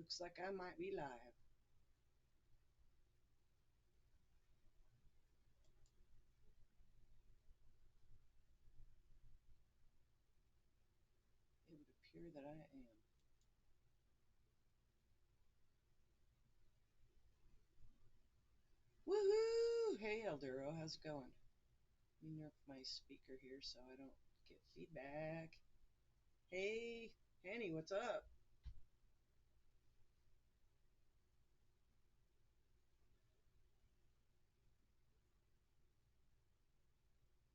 Looks like I might be live. It would appear that I am. Woohoo! Hey, Elduro, how's it going? Let me nerf my speaker here so I don't get feedback. Hey, Henny, what's up?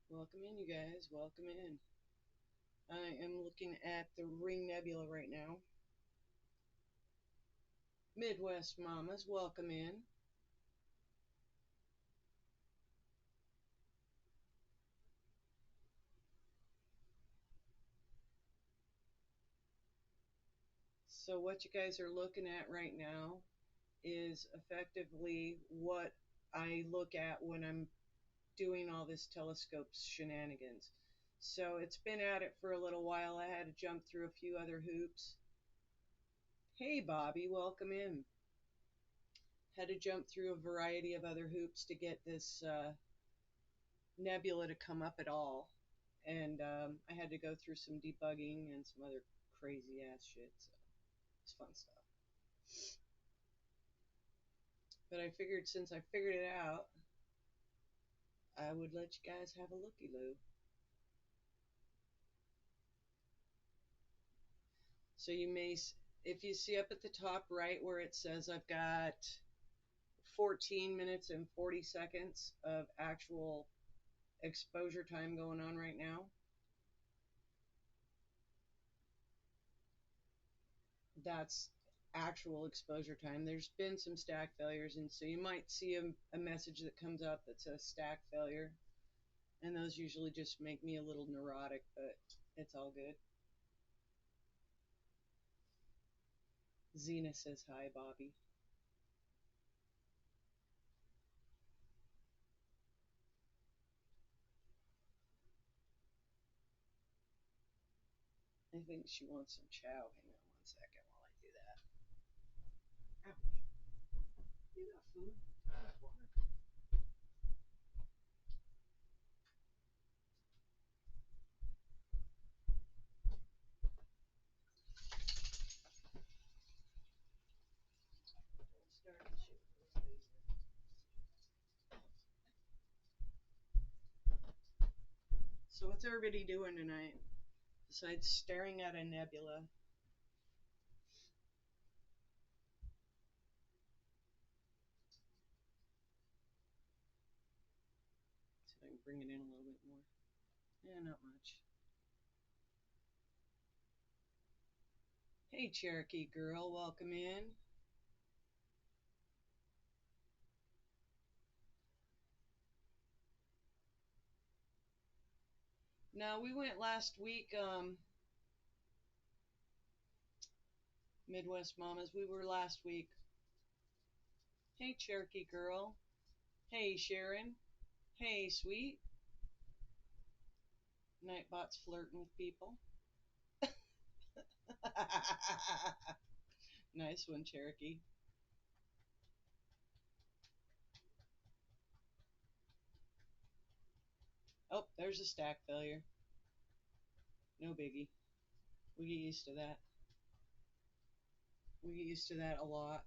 Welcome in, you guys. Welcome in. I am looking at the Ring Nebula right now. Midwest Mamas, welcome in. So, what you guys are looking at right now is effectively what I look at when I'm doing all this telescope shenanigans. So, it's been at it for a little while. I had to jump through a few other hoops. Hey, Bobby, welcome in. Had to jump through a variety of other hoops to get this nebula to come up at all. And I had to go through some debugging and some other crazy ass shit. So it's fun stuff. But I figured since I figured it out, I would let you guys have a looky loo. So you may, if you see up at the top right where it says I've got 14 minutes and 40 seconds of actual exposure time going on right now, that's actual exposure time. There's been some stack failures, and so you might see a message that comes up that says stack failure, and those usually just make me a little neurotic, but it's all good. Xena says hi, Bobby. I think she wants some chow. Hang on one second while I do that. Ouch. You got food? Don't start the shit with those laser. So what's everybody doing tonight besides staring at a nebula? See if I can bring it in a little bit more. Yeah, not much. Hey, Cherokee girl, welcome in. No, we went last week, Midwest Mamas. We were last week. Hey, Cherokee girl. Hey, Sharon. Hey, sweet. Nightbot's flirting with people. Nice one, Cherokee. Oh, there's a stack failure. No biggie. We get used to that. We get used to that a lot.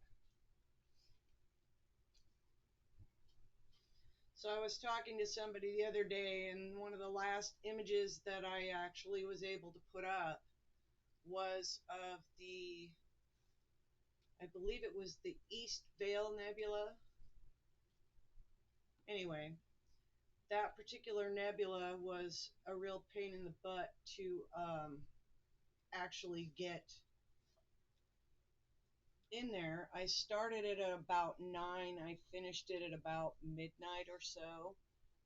So I was talking to somebody the other day, and one of the last images that I actually was able to put up was of the, I believe it was the East Vale Nebula. Anyway, that particular nebula was a real pain in the butt to actually get in there. I started it at about 9. I finished it at about midnight or so,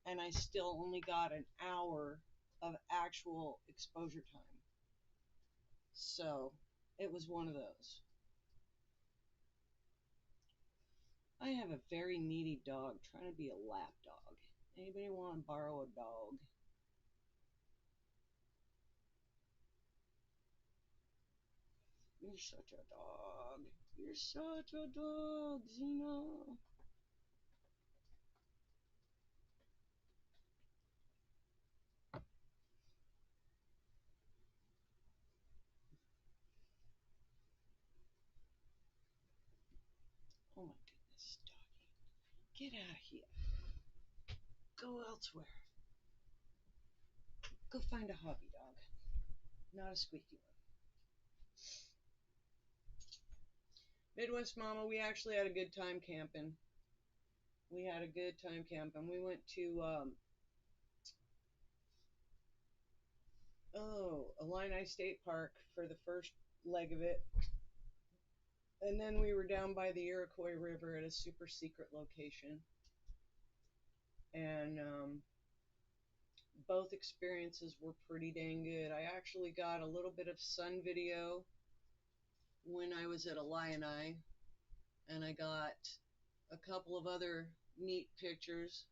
and I still only got an hour of actual exposure time. So it was one of those. I have a very needy dog trying to be a lap dog. Anybody want to borrow a dog? You're such a dog. You're such a dog, Xena. Oh my goodness, doggy. Get out of here. Go elsewhere. Go find a hobby dog. Not a squeaky one. Midwest Mama, we actually had a good time camping. We had a good time camping. We went to Illini State Park for the first leg of it, and then we were down by the Iroquois River at a super secret location. And both experiences were pretty dang good. I actually got a little bit of sun video when I was at Illini, and I got a couple of other neat pictures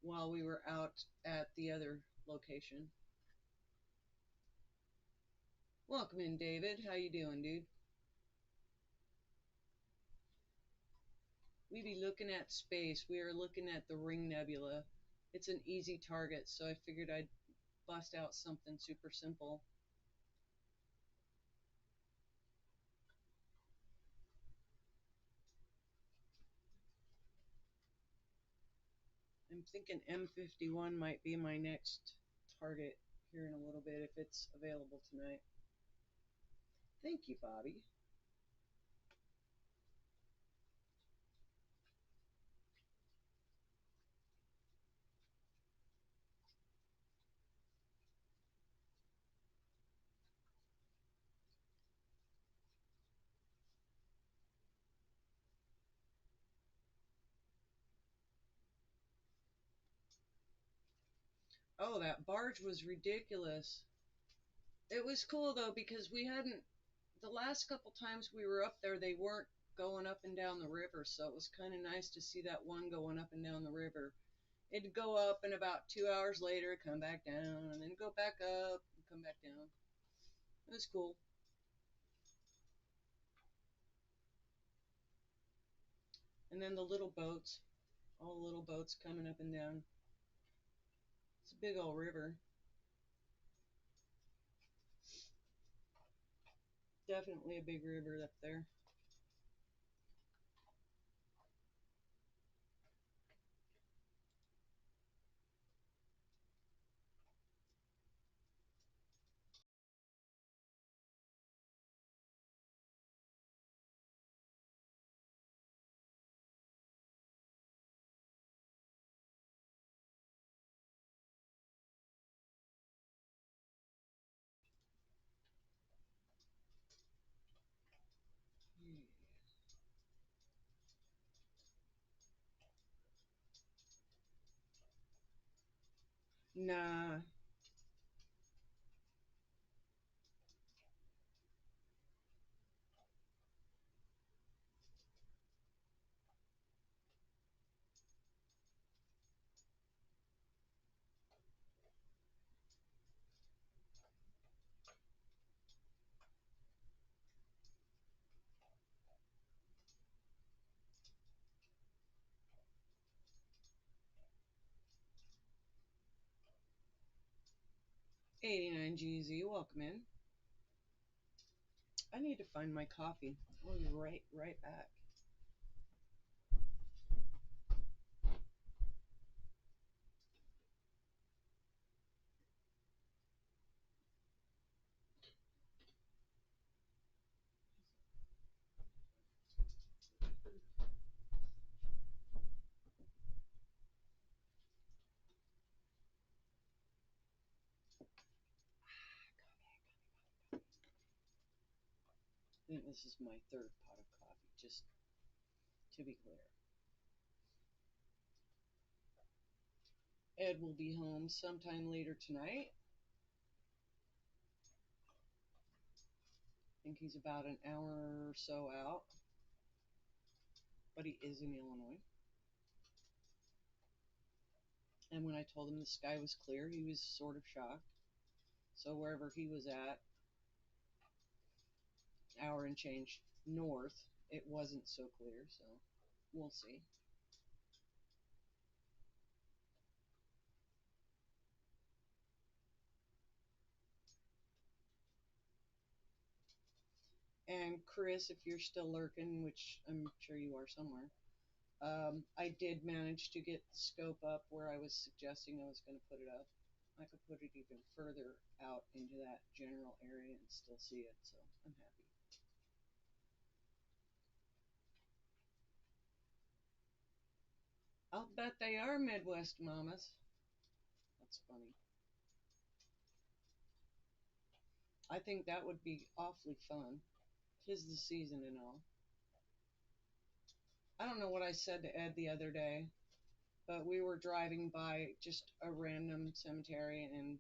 while we were out at the other location. Welcome in, David. How you doing, dude? We be looking at space. We are looking at the Ring Nebula. It's an easy target, so I figured I'd bust out something super simple. I'm thinking M51 might be my next target here in a little bit if it's available tonight. Thank you, Bobby. Oh, that barge was ridiculous. It was cool though because we hadn't the last couple times we were up there they weren't going up and down the river, so it was kind of nice to see that one going up and down the river. It'd go up and about 2 hours later come back down and then go back up and come back down. It was cool. And then the little boats, all the little boats coming up and down. It's a big old river. Definitely a big river up there. Nah. 89GZ, welcome in. I need to find my coffee. I'll be right back. I think this is my third pot of coffee, just to be clear. Ed will be home sometime later tonight. I think he's about an hour or so out, but he is in Illinois. And when I told him the sky was clear, he was sort of shocked. So wherever he was at, hour and change north, it wasn't so clear. So we'll see. And Chris, if you're still lurking, which I'm sure you are somewhere, I did manage to get the scope up where I was suggesting I was going to put it up. I could put it even further out into that general area and still see it, so I'm happy. I'll bet they are Midwest mamas. That's funny. I think that would be awfully fun. 'Tis the season and all. I don't know what I said to Ed the other day, but we were driving by just a random cemetery and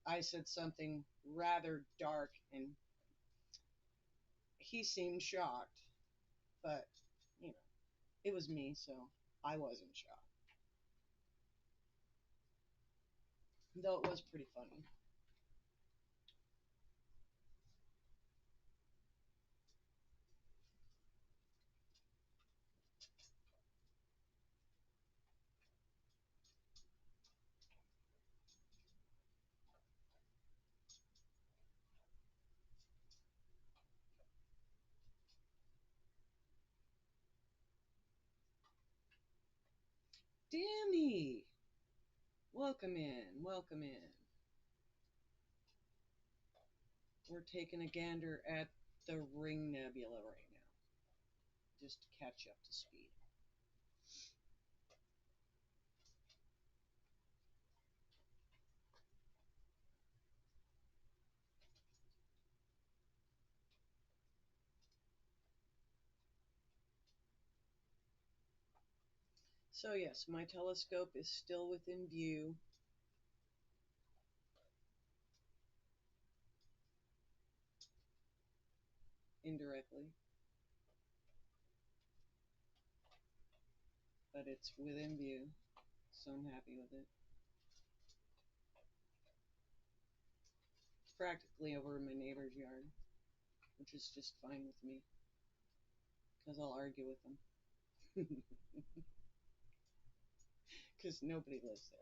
I said something rather dark and he seemed shocked, but you know, it was me, so I wasn't shocked. Though it was pretty funny. Dammy! Welcome in, welcome in. We're taking a gander at the Ring Nebula right now, just to catch you up to speed. So yes, my telescope is still within view. Indirectly, but it's within view, so I'm happy with it. It's practically over in my neighbor's yard, which is just fine with me, because I'll argue with them. Because nobody lives there.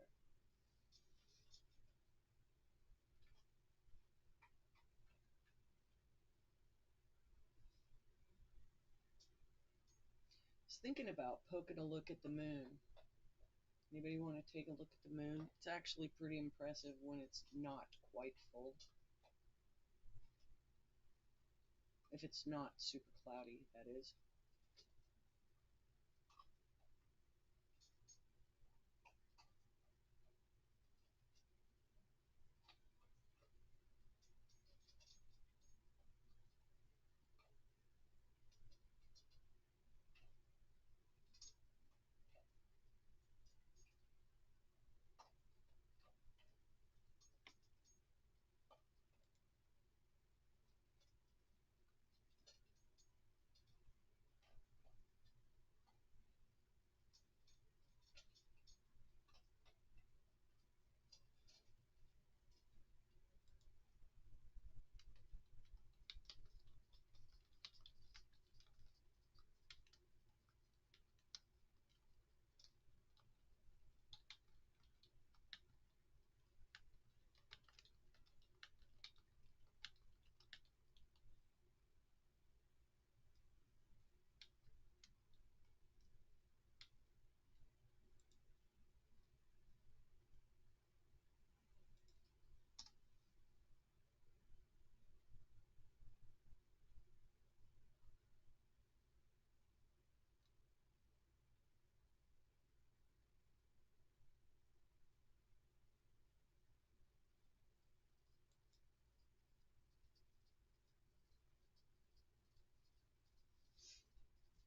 I was thinking about poking a look at the moon. Anybody want to take a look at the moon? It's actually pretty impressive when it's not quite full. If it's not super cloudy, that is.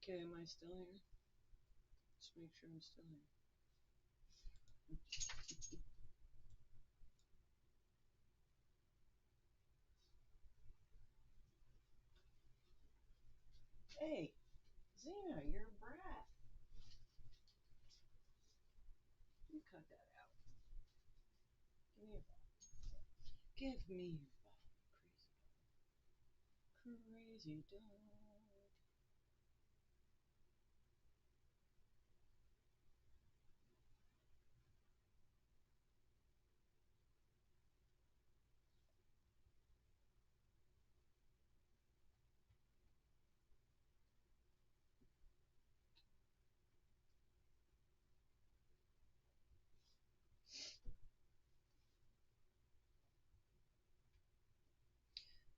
Okay, am I still here? Just make sure I'm still here. Hey, Zena, you're a brat. You cut that out. Give me your ball. Give me your ball, crazy. Crazy dog.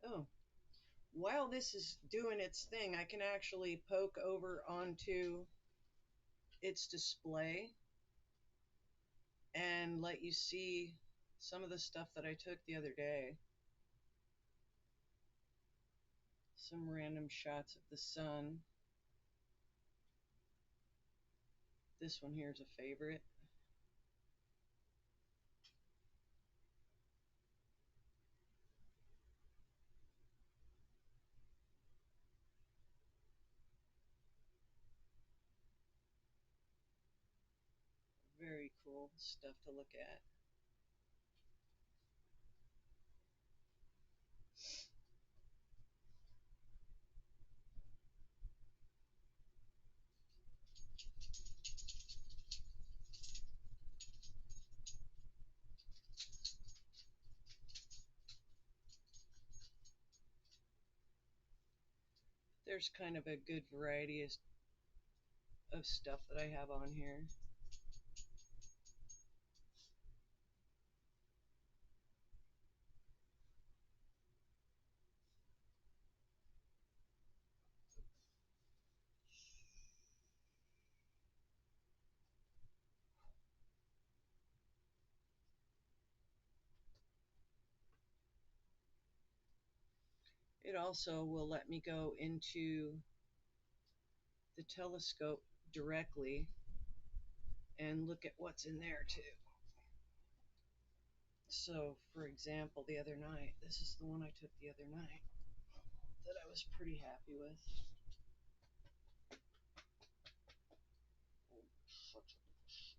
Oh, while this is doing its thing, I can actually poke over onto its display and let you see some of the stuff that I took the other day. Some random shots of the sun. This one here is a favorite. Very cool stuff to look at. There's kind of a good variety of stuff that I have on here. It also will let me go into the telescope directly and look at what's in there too. So, for example, the other night, this is the one I took the other night that I was pretty happy with. Oh, such a little shit.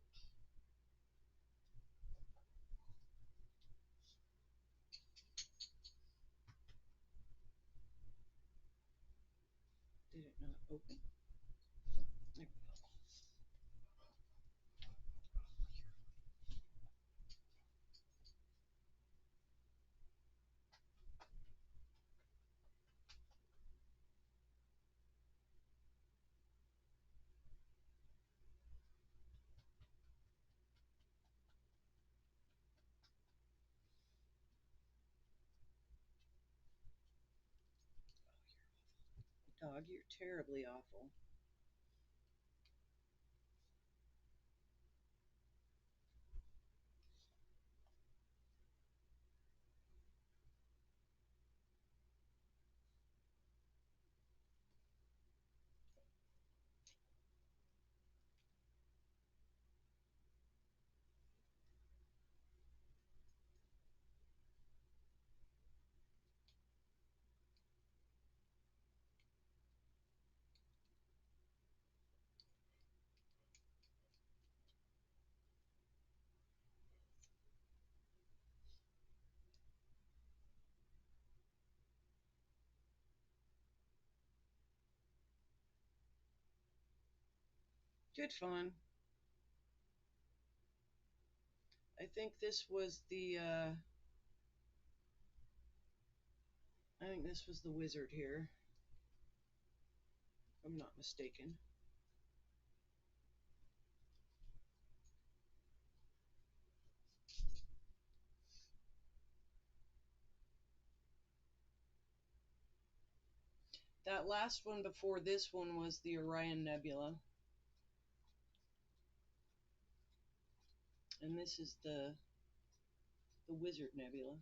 Did it not open? There we go. Dog, you're terribly awful. Good fun. I think this was the I think this was the wizard here, if I'm not mistaken. That last one before this one was the Orion Nebula. And this is the Wizard Nebula.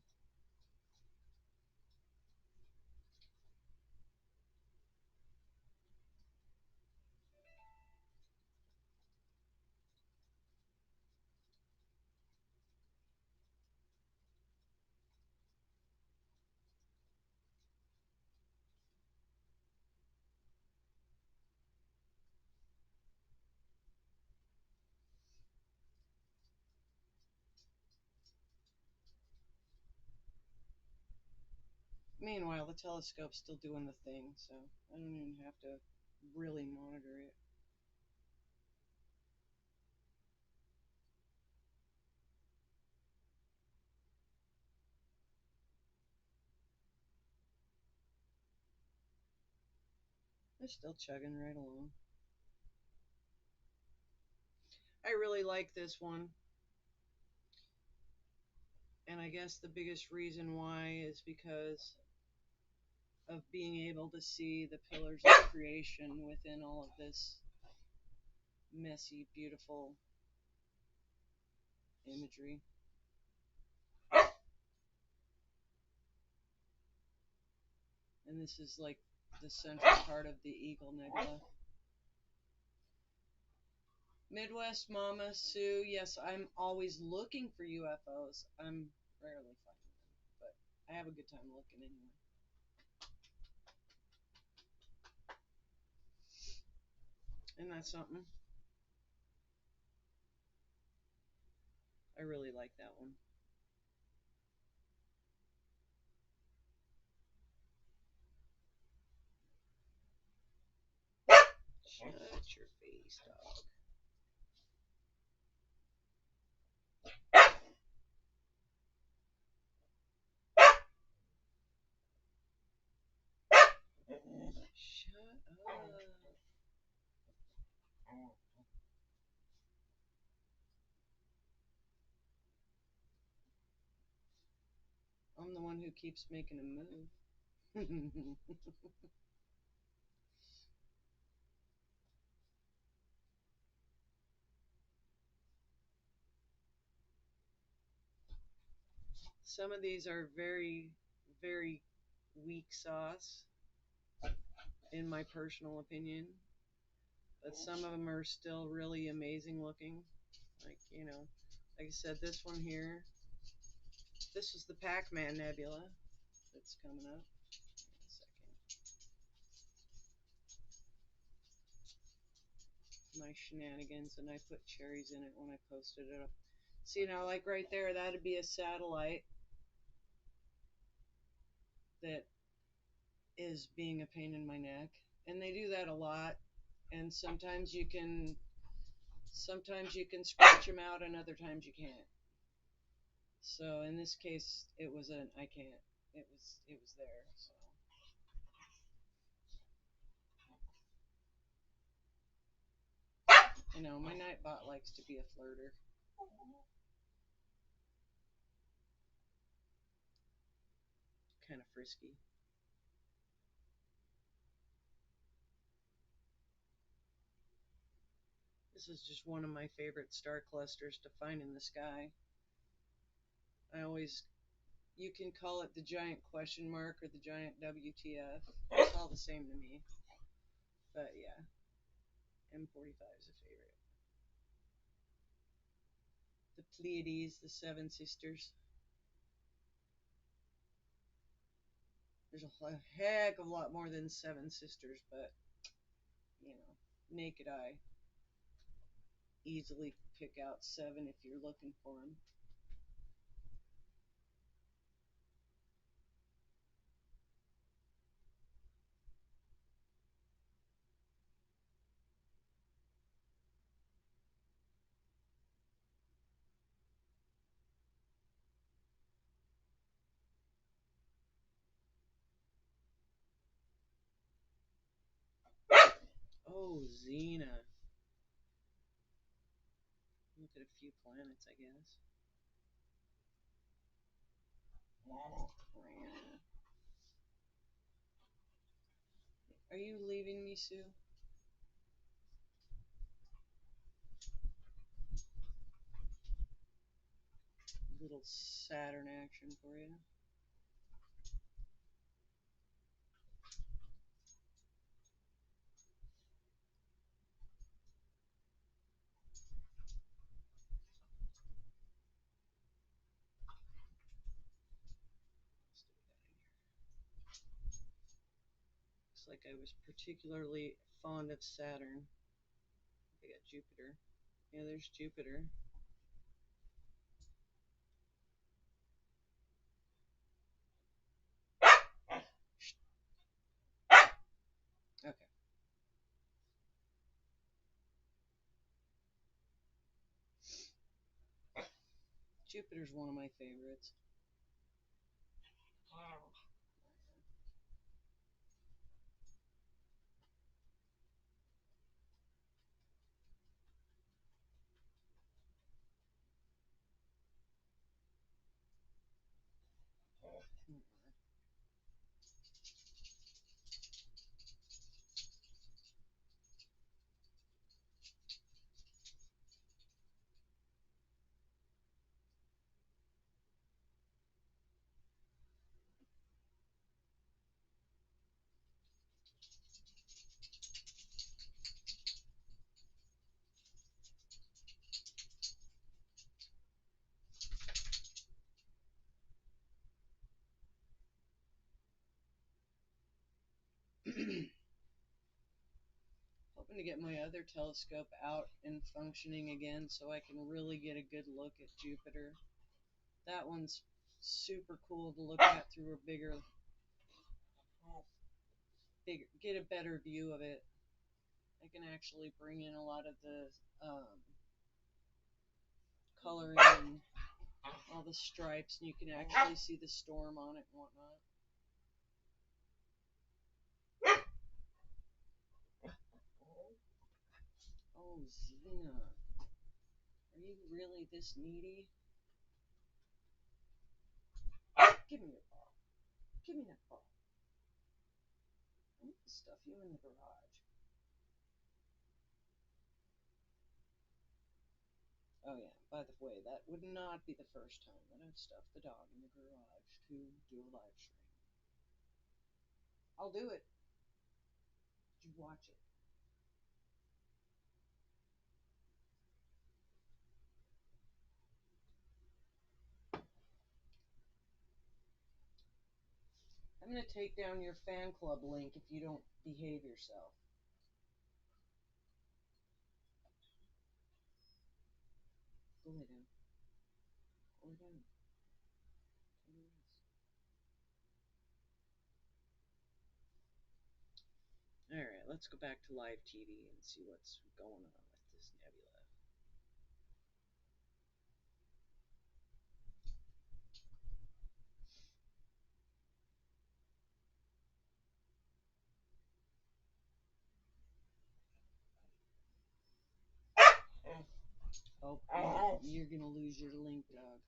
Meanwhile, the telescope's still doing the thing, so I don't even have to really monitor it. They're still chugging right along. I really like this one. And I guess the biggest reason why is because of being able to see the pillars of creation within all of this messy, beautiful imagery. And this is like the central part of the Eagle Nebula. Midwest Mama Sue, yes, I'm always looking for UFOs. I'm rarely finding them, but I have a good time looking anyway. Isn't that something? I really like that one. Shut your face, dog. Shut up. I'm the one who keeps making a move. Some of these are very, very weak sauce, in my personal opinion. But some of them are still really amazing looking. Like, like I said, this one here, this is the Pac-Man Nebula that's coming up. In a second. My shenanigans, and I put cherries in it when I posted it up. See, now, like right there, that'd be a satellite that is being a pain in my neck. And they do that a lot. And sometimes you can scratch them out, and other times you can't. So in this case, it was an I can't. It was there. So my nightbot likes to be a flirter. Kind of frisky. This is just one of my favorite star clusters to find in the sky. You can call it the giant question mark or the giant WTF. It's all the same to me. But yeah, M45 is a favorite. The Pleiades, the Seven Sisters. There's a heck of a lot more than Seven Sisters, but, naked eye. Easily pick out seven if you're looking for them. Oh, Xena. Look at a few planets, I guess. Are you leaving me, Sue? Little Saturn action for you. Looks like I was particularly fond of Saturn. I got Jupiter. Yeah, there's Jupiter. Jupiter's one of my favorites. Hoping to get my other telescope out and functioning again so I can really get a good look at Jupiter. That one's super cool to look at through a bigger, get a better view of it. I can actually bring in a lot of the coloring and all the stripes, and you can actually see the storm on it and whatnot. Oh, Xena. Are you really this needy? Give me your ball. Give me that ball. I need to stuff you in the garage. Oh yeah, by the way, that would not be the first time that I've stuffed the dog in the garage to do a live stream. I'll do it. You watch it. I'm going to take down your fan club link if you don't behave yourself. Go lay down. Go lay down. Alright, let's go back to live TV and see what's going on with this nebula. Oh, you're gonna lose your link, dog.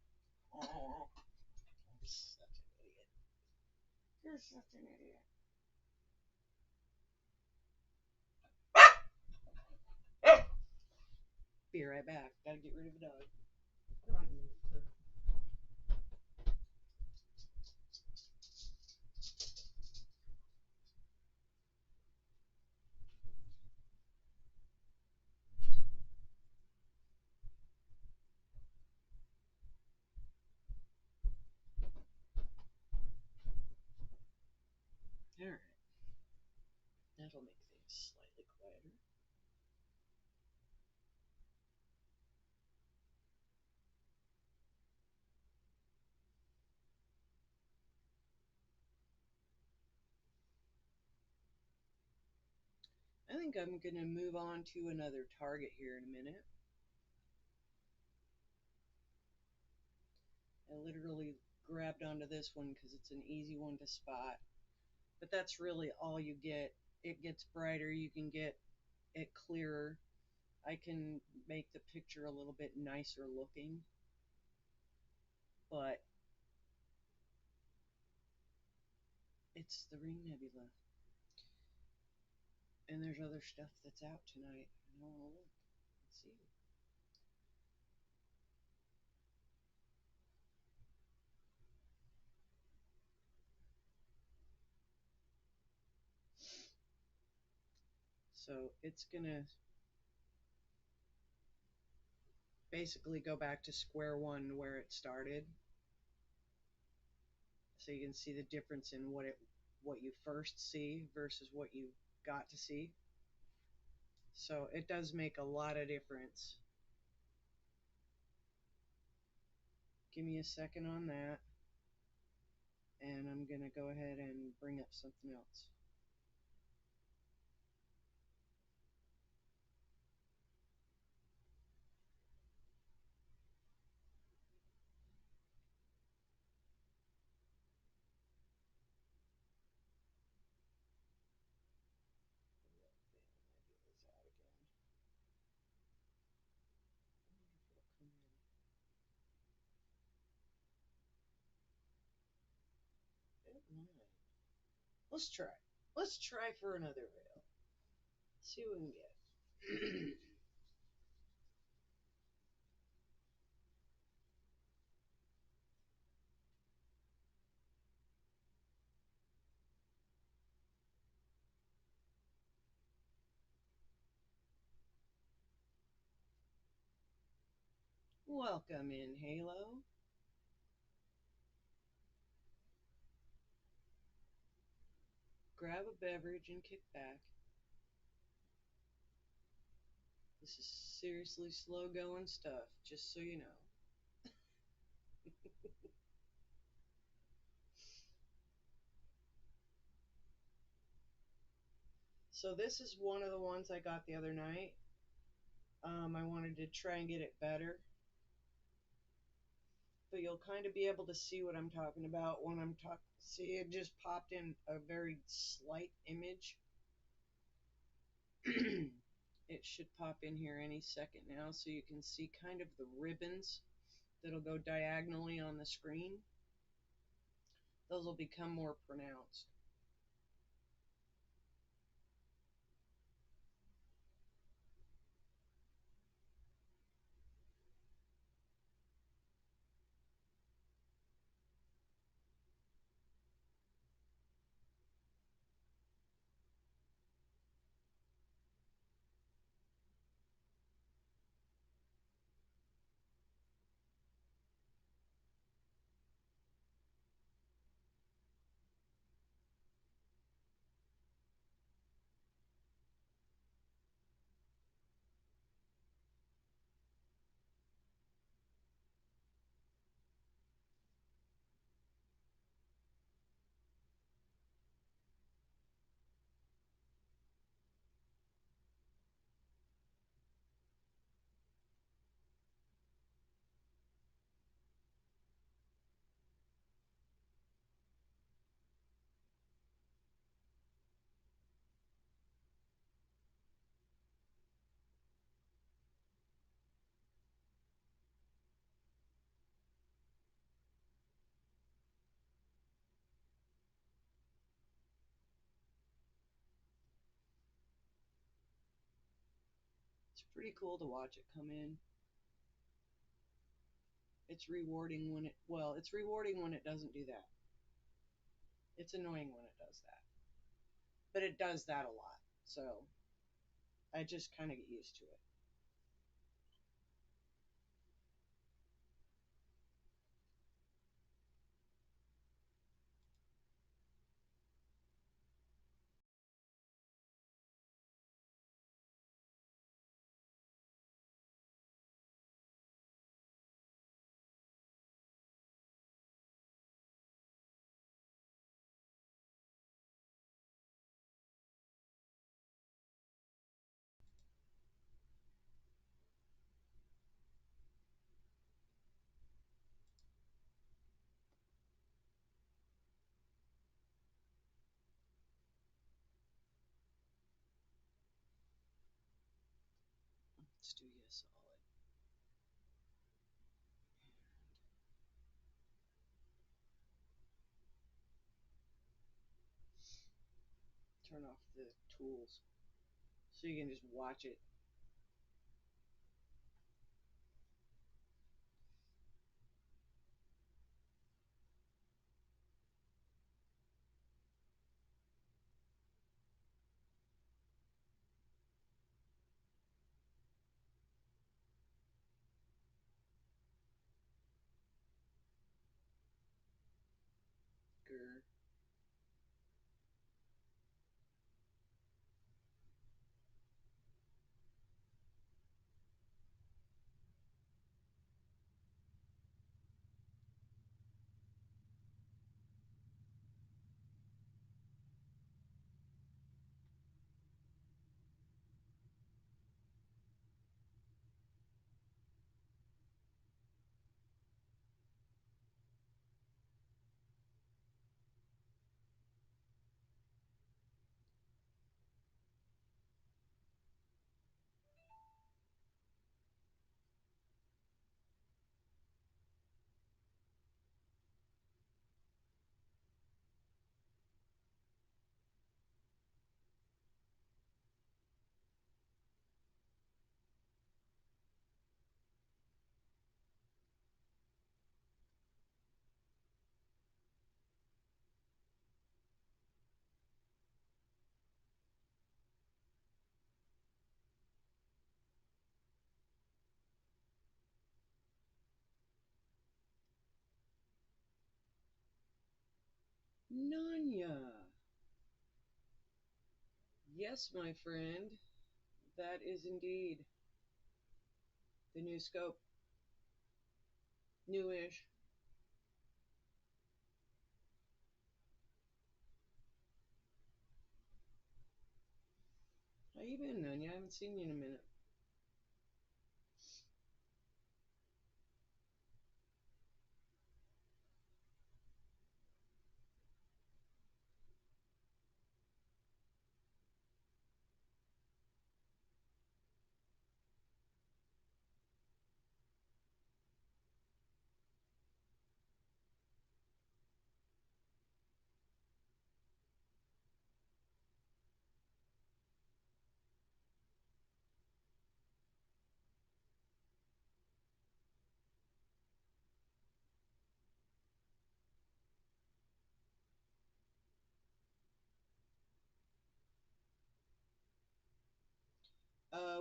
Such an idiot. You're such an idiot. Be right back. Gotta get rid of the dog. Come on. Alright. That'll make things slightly quieter. I think I'm going to move on to another target here in a minute. I literally grabbed onto this one because it's an easy one to spot. But that's really all you get. It gets brighter, you can get it clearer. I can make the picture a little bit nicer looking. But it's the Ring Nebula. And there's other stuff that's out tonight. I want to look and see. So it's going to basically go back to square one where it started. So you can see the difference in what you first see versus what you got to see. So it does make a lot of difference. Give me a second on that. And I'm going to go ahead and bring up something else. Alright. Let's try. Let's try for another rail. See what we can get. Welcome in, Halo. Grab a beverage and kick back. This is seriously slow going stuff, just so you know. So this is one of the ones I got the other night. I wanted to try and get it better, but you'll kind of be able to see what I'm talking about when I'm talking. See, it just popped in a very slight image. It should pop in here any second now, so you can see kind of the ribbons that'll go diagonally on the screen. Those will become more pronounced. It's pretty cool to watch it come in. It's rewarding when it's rewarding when it doesn't do that. It's annoying when it does that. But it does that a lot. So I just kind of get used to it. Let's do you a solid. Turn off the tools so you can just watch it. Grr. Nanya. Yes, my friend. That is indeed the new scope. Newish. How you been, Nanya? I haven't seen you in a minute.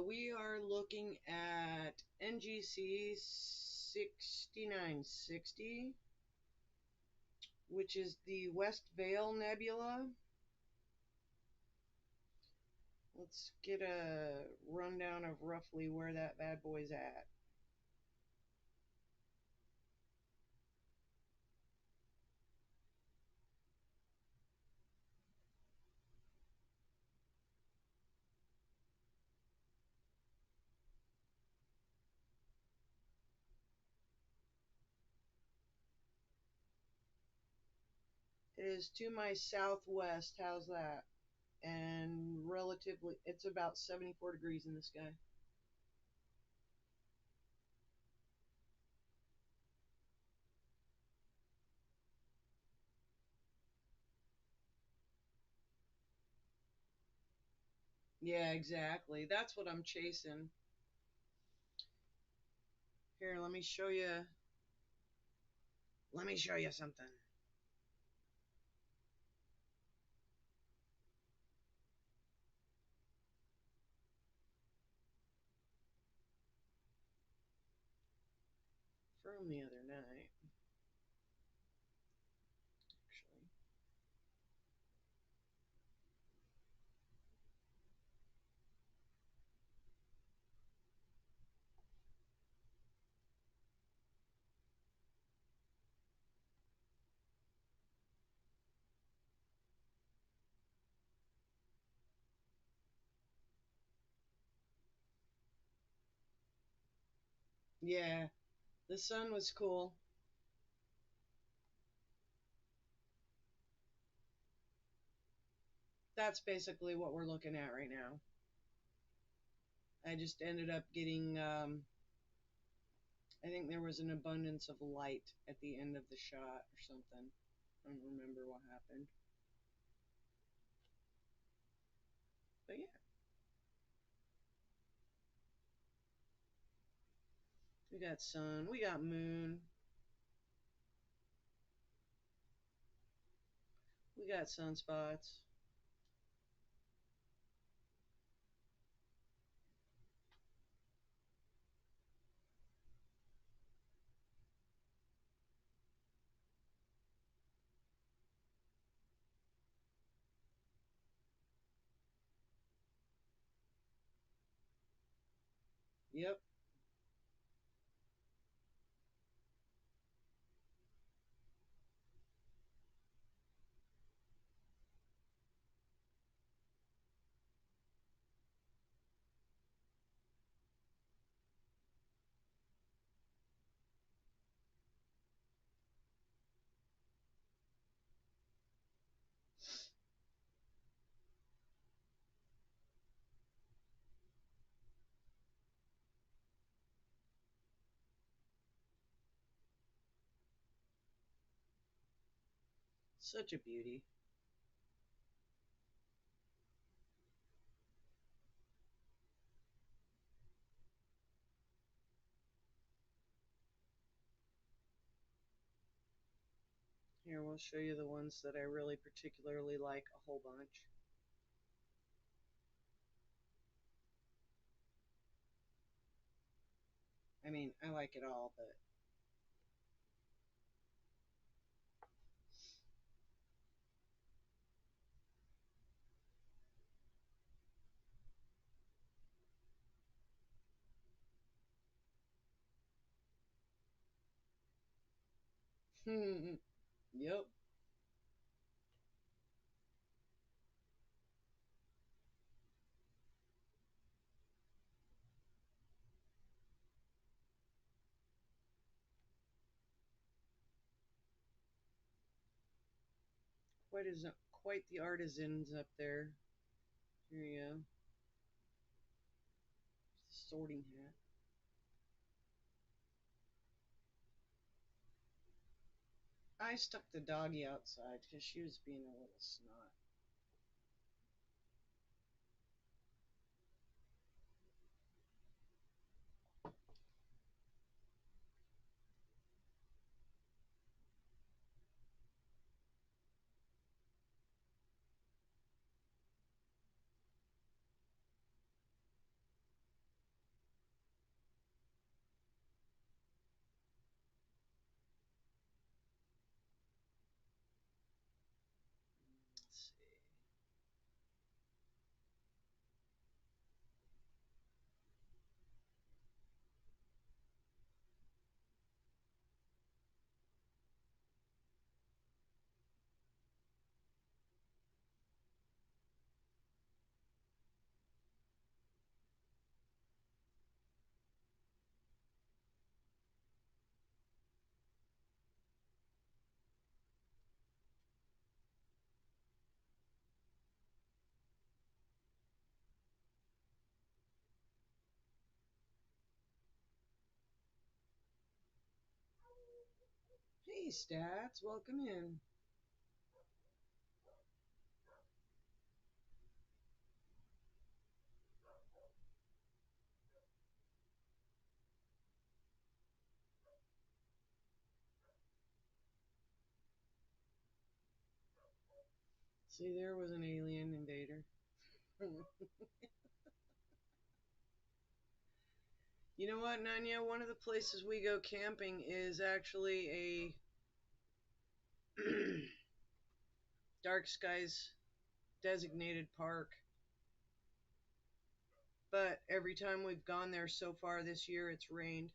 We are looking at NGC 6960, which is the West Vale Nebula. Let's get a rundown of roughly where that bad boy's at. It is to my southwest. How's that? And relatively, it's about 74 degrees in the sky. Yeah, exactly. That's what I'm chasing. Here, let me show you. Let me show you something. From the other night, actually. Yeah, the sun was cool. That's basically what we're looking at right now. I just ended up getting, I think there was an abundance of light at the end of the shot or something. I don't remember what happened. But yeah, we got sun, we got moon, we got sunspots. Yep, such a beauty. Here, we'll show you the ones that I really particularly like a whole bunch. I mean, I like it all, but Yep. Quite as quite the artisans up there. Here you go. Sorting hat. I stuck the doggy outside because she was being a little snot. Let's see. Hey, Stats, welcome in. See, there was an alien invader. You know what, Nanya? One of the places we go camping is actually a dark skies designated park. But every time we've gone there so far this year, it's rained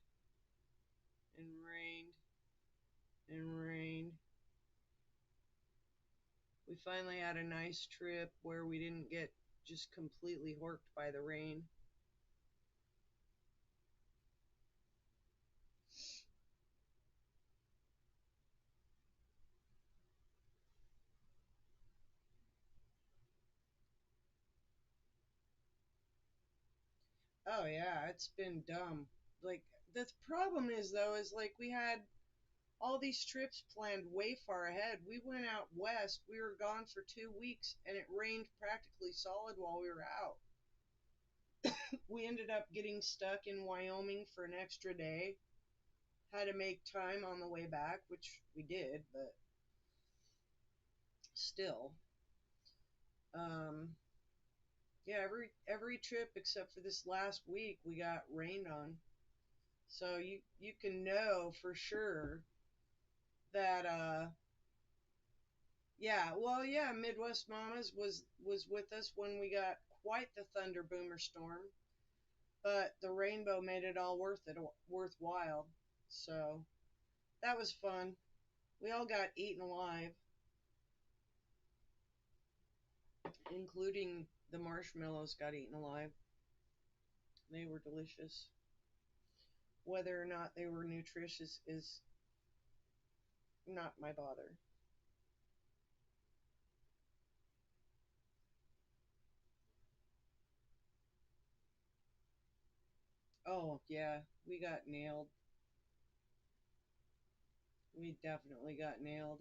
and rained and rained. We finally had a nice trip where we didn't get just completely horked by the rain. Oh yeah, it's been dumb. Like the problem is though is like we had all these trips planned way far ahead. We went out west. We were gone for 2 weeks and it rained practically solid while we were out. We ended up getting stuck in Wyoming for an extra day. Had to make time on the way back, which we did, but still. Um, yeah, every trip except for this last week we got rained on. So you can know for sure that yeah, well yeah, Midwest Mamas was with us when we got quite the thunder boomer storm, but the rainbow made it all worthwhile. So that was fun. We all got eaten alive, including the marshmallows got eaten alive. They were delicious. Whether or not they were nutritious is not my bother. Oh, yeah, we got nailed. We definitely got nailed.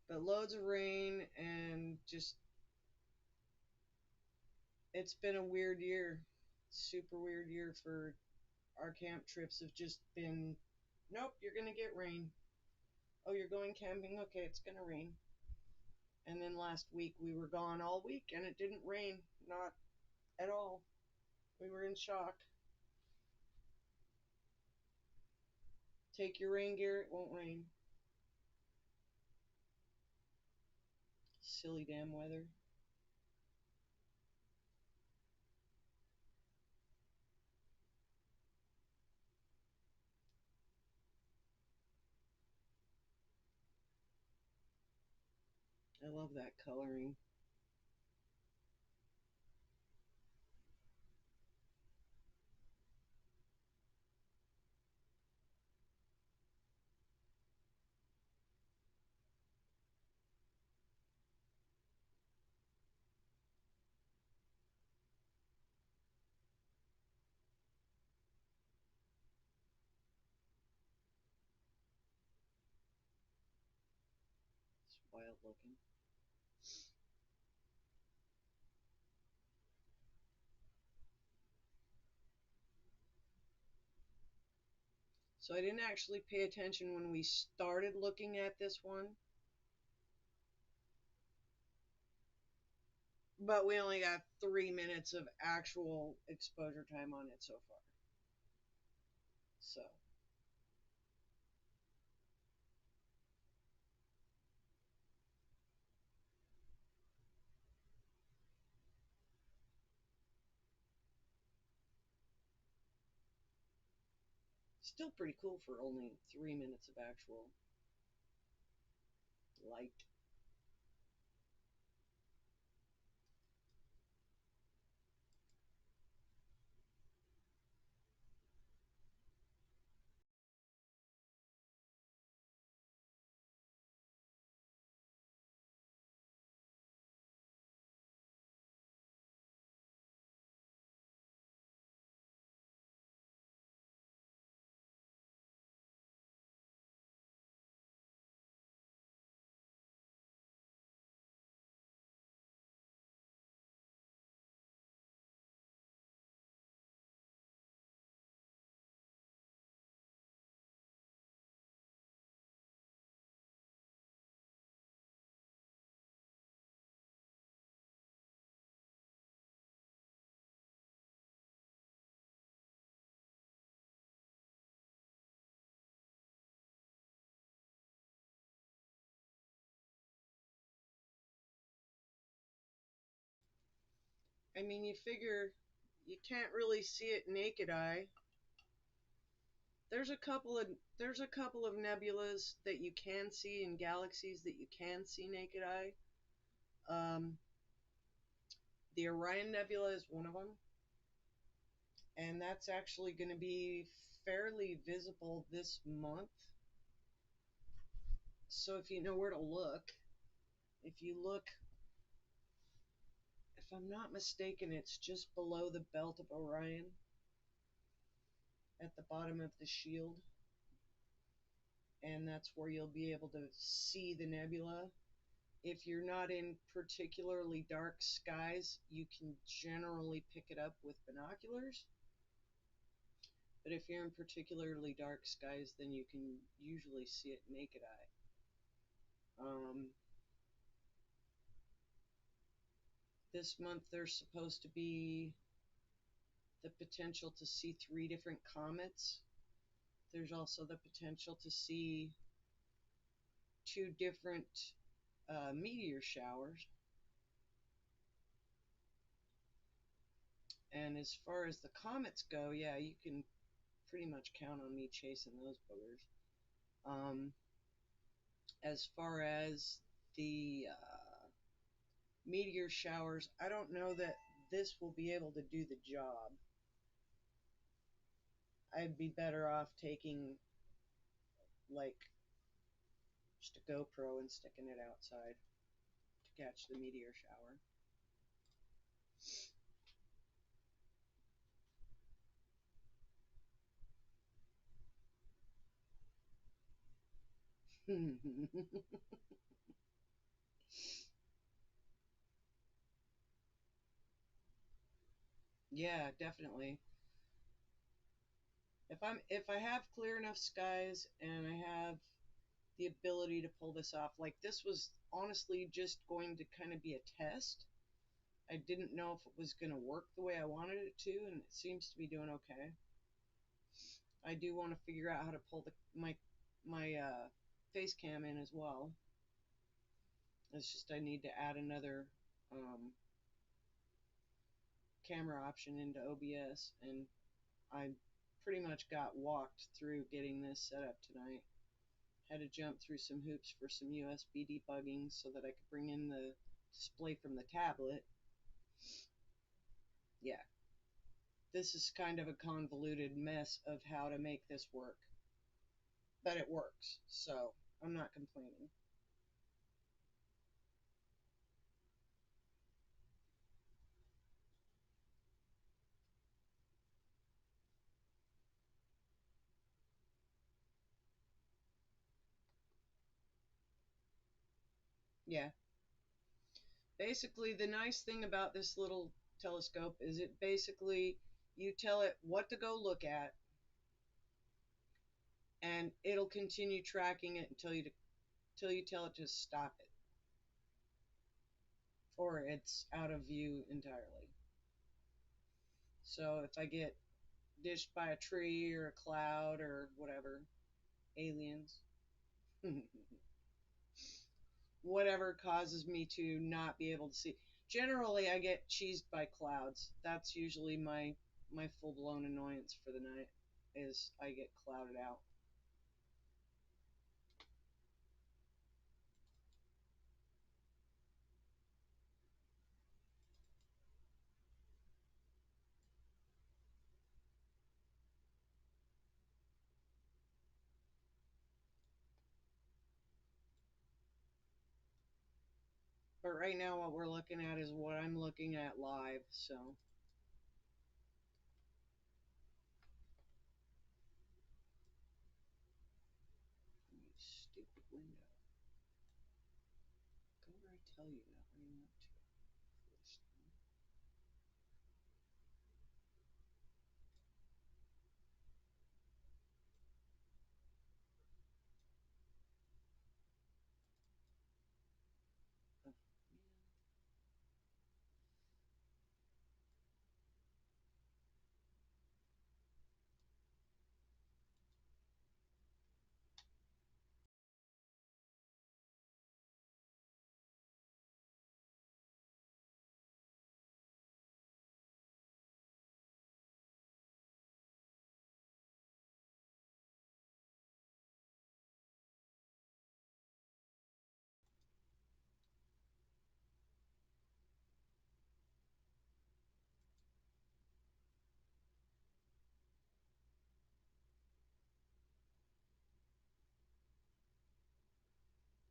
But loads of rain and just, it's been a weird year. Super weird year for our camp trips have just been, nope, you're going to get rain. Oh, you're going camping? Okay, it's going to rain. And then last week we were gone all week and it didn't rain. Not at all. We were in shock. Take your rain gear, it won't rain. Silly damn weather. I love that coloring. It's wild looking. So I didn't actually pay attention when we started looking at this one, but we only got 3 minutes of actual exposure time on it so far. So still pretty cool for only 3 minutes of actual light. I mean, you figure you can't really see it naked eye. There's a couple of there's a couple of nebulas that you can see in galaxies that you can see naked eye. Um, the Orion Nebula is one of them, and that's actually going to be fairly visible this month. So if you know where to look, if you look, if I'm not mistaken, it's just below the belt of Orion at the bottom of the shield, and that's where you'll be able to see the nebula. If you're not in particularly dark skies, you can generally pick it up with binoculars. But if you're in particularly dark skies, then you can usually see it naked eye. This month there's supposed to be the potential to see 3 different comets. There's also the potential to see 2 different meteor showers. And as far as the comets go, yeah, you can pretty much count on me chasing those boogers. As far as the meteor showers, I don't know that this will be able to do the job. I'd be better off taking like just a GoPro and sticking it outside to catch the meteor shower. Yeah, definitely. If I have clear enough skies and I have the ability to pull this off, like this was honestly just going to kind of be a test. I didn't know if it was going to work the way I wanted it to, and it seems to be doing okay. I do want to figure out how to pull my face cam in as well. It's just I need to add another um, camera option into OBS, and I pretty much got walked through getting this set up tonight. Had to jump through some hoops for some USB debugging so that I could bring in the display from the tablet. Yeah, this is kind of a convoluted mess of how to make this work, but it works, so I'm not complaining. Yeah, basically, the nice thing about this little telescope is it basically, you tell it what to go look at, and it'll continue tracking it until you tell it to stop it, or it's out of view entirely. So if I get dished by a tree or a cloud or whatever, aliens, whatever causes me to not be able to see. Generally, I get cheesed by clouds. That's usually my full blown annoyance for the night. Is I get clouded out. But right now, what we're looking at is what I'm looking at live. So, you stupid window. Go where I tell you, not where you want to. Foolish thing. Oh,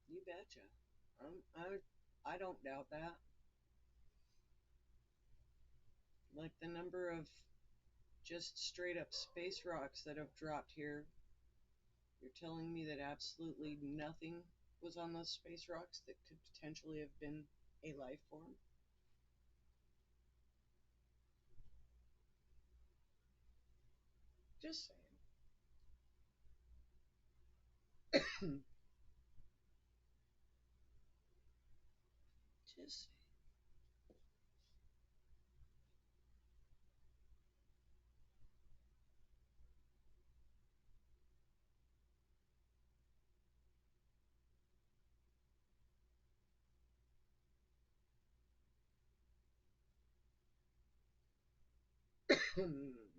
you betcha. I don't doubt that. Like the number of just straight up space rocks that have dropped here. You're telling me that absolutely nothing was on those space rocks that could potentially have been a life form? Just saying. Just saying.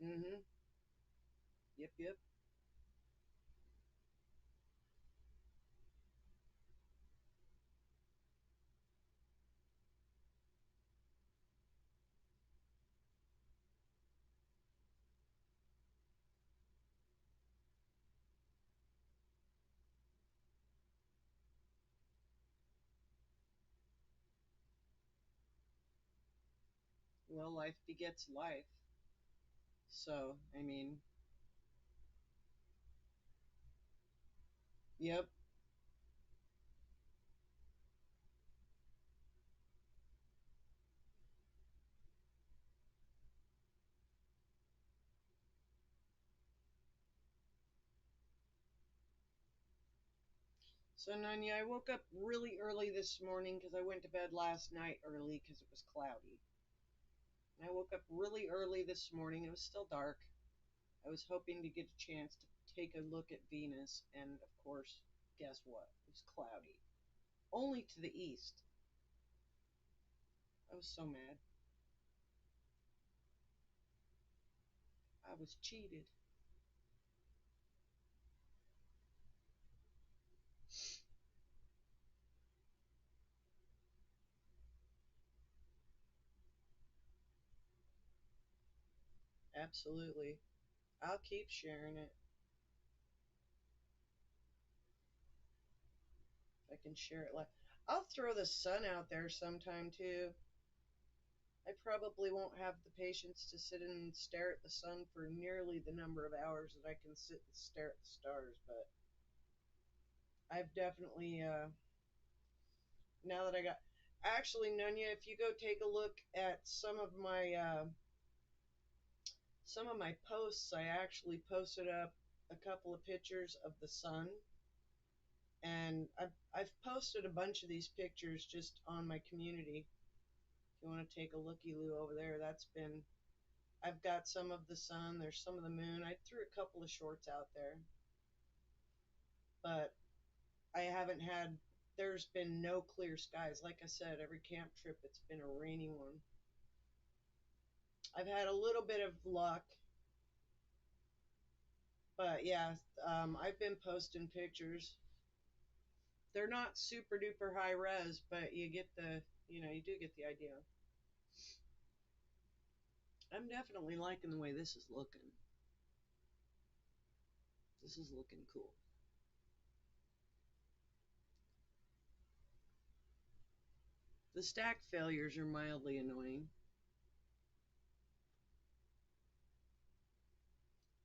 Mm-hmm. Yep, yep. Well, life begets life. So, I mean, yep. So, Nanya, I woke up really early this morning because I went to bed last night early because it was cloudy. And I woke up really early this morning. It was still dark. I was hoping to get a chance to take a look at Venus, and of course, guess what? It was cloudy. Only to the east. I was so mad. I was cheated. Absolutely. I'll keep sharing it. I can share it like I'll throw the sun out there sometime too. I probably won't have the patience to sit and stare at the sun for nearly the number of hours that I can sit and stare at the stars, but I've definitely now that I got actually Nunya, if you go take a look at some of my posts, I actually posted up a couple of pictures of the sun, and I've posted a bunch of these pictures just on my community. If you want to take a looky loo over there, I've got some of the sun, there's some of the moon. I threw a couple of shorts out there, but I haven't had, there's been no clear skies. Like I said, every camp trip, it's been a rainy one. I've had a little bit of luck, but yeah, I've been posting pictures. They're not super duper high res, but you do get the idea. I'm definitely liking the way this is looking. This is looking cool. The stack failures are mildly annoying,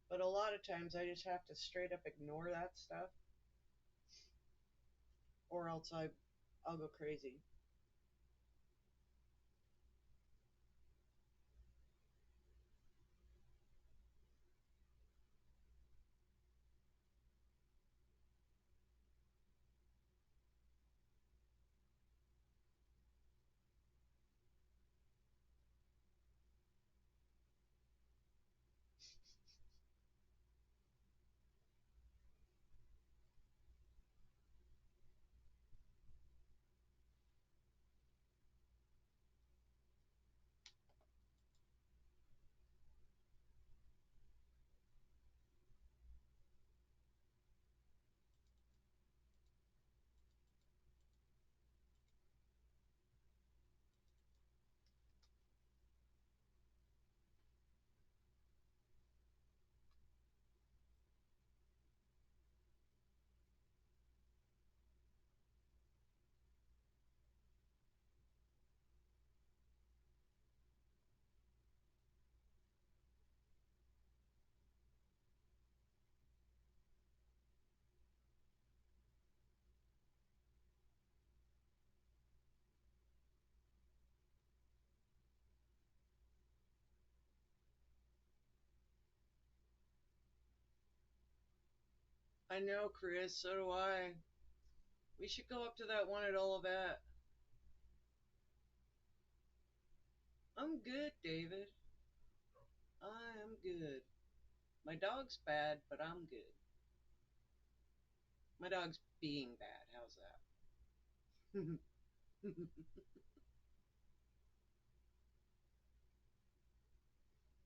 but a lot of times I just have to straight up ignore that stuff, or else I'll go crazy. I know, Chris, so do I. We should go up to that one at Olivet. I'm good, David. I am good. My dog's bad, but I'm good. My dog's being bad. How's that?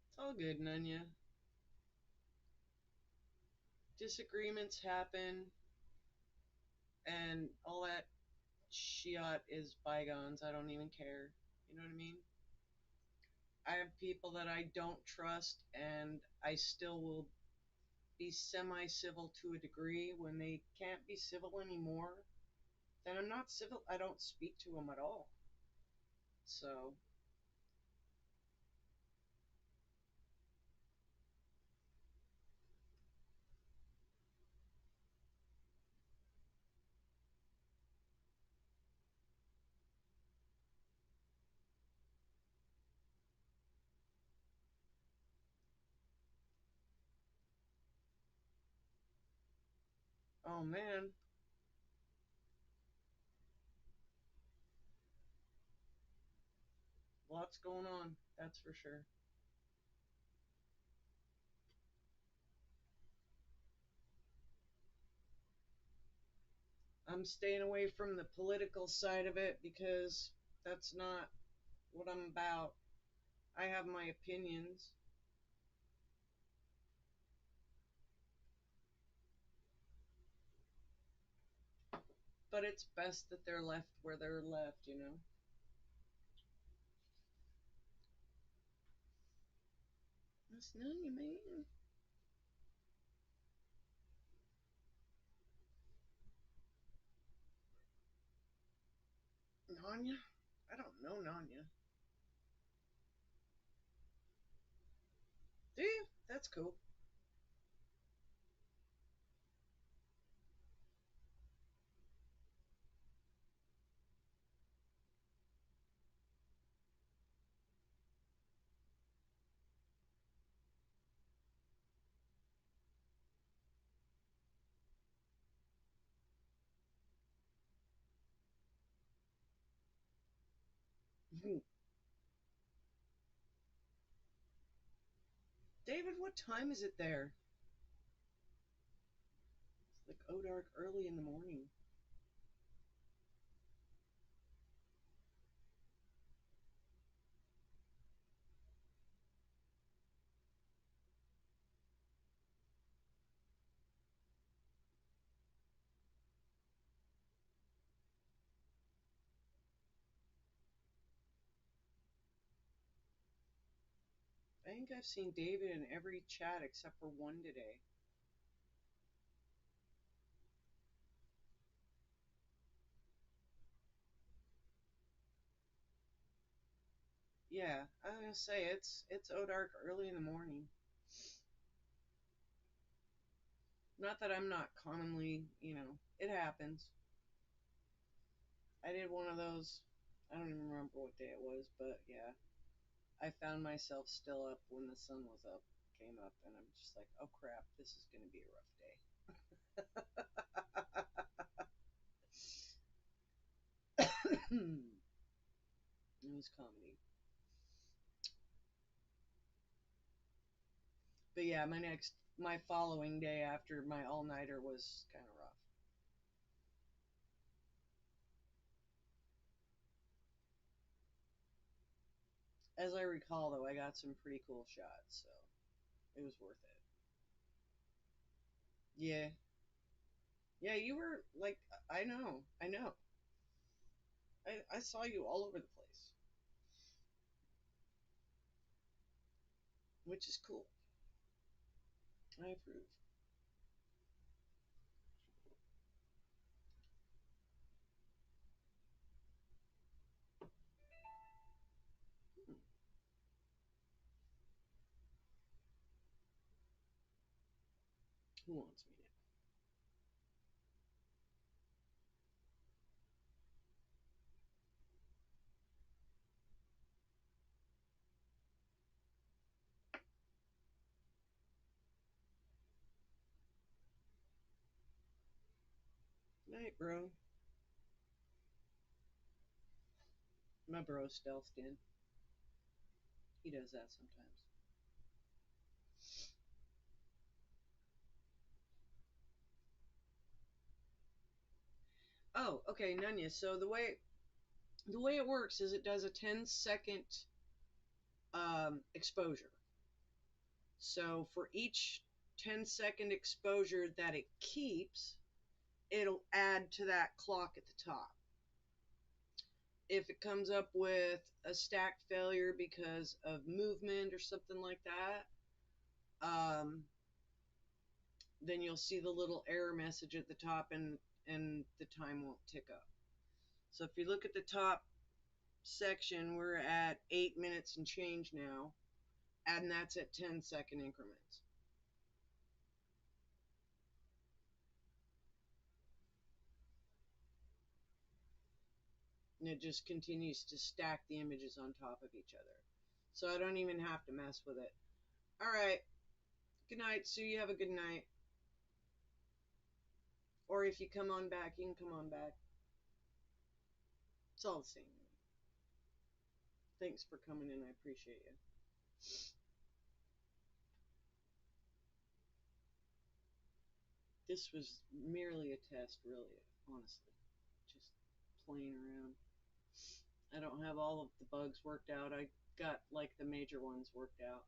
It's all good, Nunya. Disagreements happen, and all that shiat is bygones. I don't even care. You know what I mean? I have people that I don't trust, and I still will be semi civil to a degree. When they can't be civil anymore, then I'm not civil. I don't speak to them at all. So, oh man, lots going on. That's for sure. I'm staying away from the political side of it because that's not what I'm about. I have my opinions, but it's best that they're left where they're left, you know? That's Nanya, man. Nanya? I don't know Nanya. Do you? That's cool. David, what time is it there? It's like oh dark early in the morning. I think I've seen David in every chat except for one today. Yeah, I was gonna say it's oh dark early in the morning. Not that I'm not commonly, it happens. I did one of those. I don't even remember what day it was, but yeah, I found myself still up when the sun was up, came up, and I'm just like, oh crap, this is gonna be a rough day. It was comedy. But yeah, my following day after my all nighter was kind of rough. As I recall, though, I got some pretty cool shots, so it was worth it. Yeah, yeah, you were like, I know, I saw you all over the place, which is cool. I approve. Hmm, who wants me now? Night, bro. My bro stealthed in. He does that sometimes. Oh, okay, Nunya. So the way it works is it does a 10-second exposure. So for each 10-second exposure that it keeps, it'll add to that clock at the top. If it comes up with a stacked failure because of movement or something like that, then you'll see the little error message at the top, and the time won't tick up. So if you look at the top section, we're at 8 minutes and change now, and that's at 10-second increments. And it just continues to stack the images on top of each other. So I don't even have to mess with it. All right. Good night, Sue. You have a good night. Or if you come on back, you can come on back. It's all the same. Thanks for coming in. I appreciate you. This was merely a test, really, honestly. Just playing around. I don't have all of the bugs worked out. I got like the major ones worked out.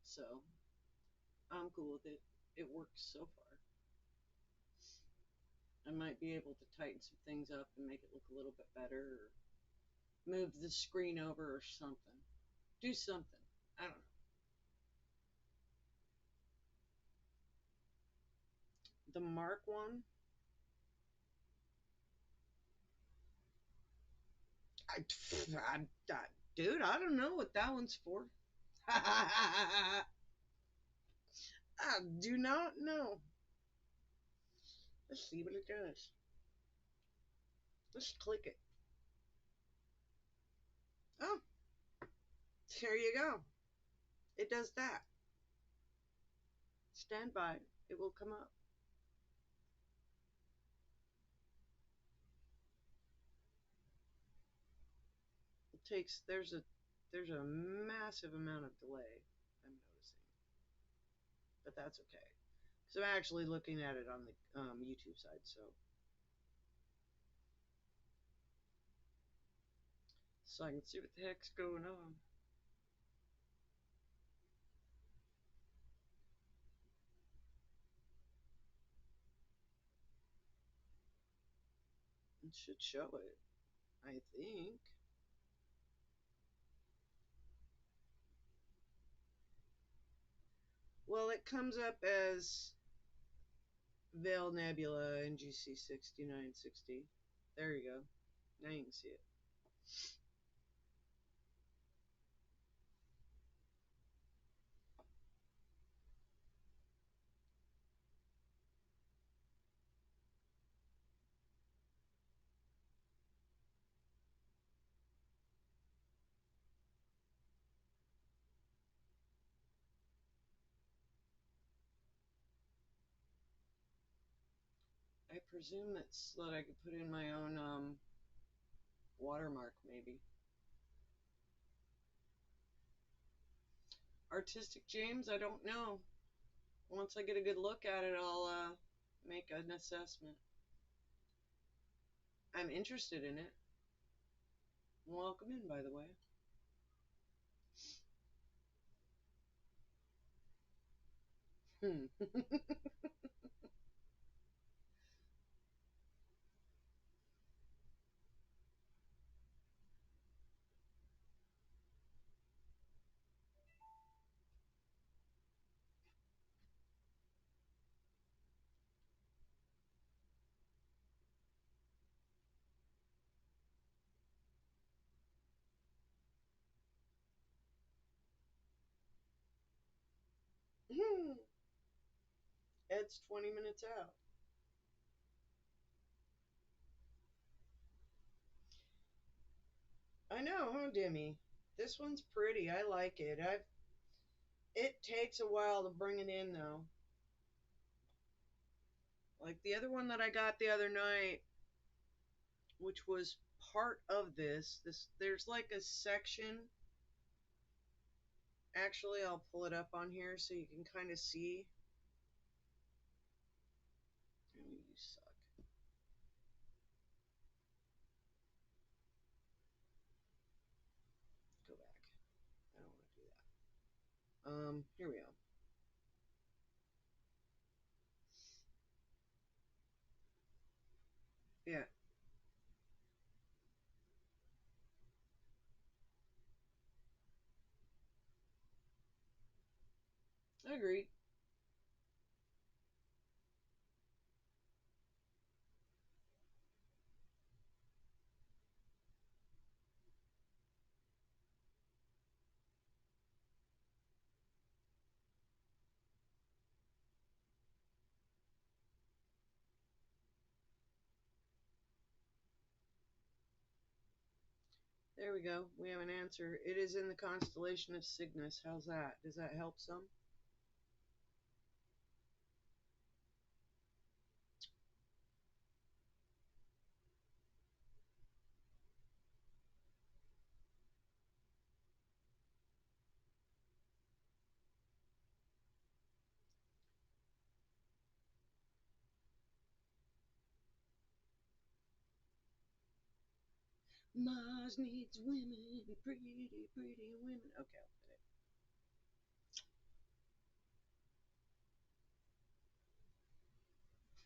So I'm cool with it. It works so far. I might be able to tighten some things up and make it look a little bit better, or move the screen over or something. Do something. I don't know. The Mark one, I, I, dude, I don't know what that one's for. I do not know. Let's see what it does. Let's click it. Oh, there you go. It does that. Stand by. It will come up. It takes there's a massive amount of delay I'm noticing, but that's okay because I'm actually looking at it on the YouTube side, so I can see what the heck's going on. It should show it, I think. Well, it comes up as Veil Nebula NGC 6960. There you go. Now you can see it. I presume that's so that I could put in my own watermark, maybe. Artistic James, I don't know. Once I get a good look at it, I'll make an assessment. I'm interested in it. Welcome in, by the way. Ed's 20 minutes out. I know, huh, Demi? This one's pretty. I like it. It takes a while to bring it in, though. Like the other one that I got the other night, which was part of this, there's like a section. Actually, I'll pull it up on here so you can kind of see. Oh, you suck. Go back. I don't want to do that. Here we go. Yeah, I agree. There we go. We have an answer. It is in the constellation of Cygnus. How's that? Does that help some? Mars needs women, pretty, pretty women. Okay, I'll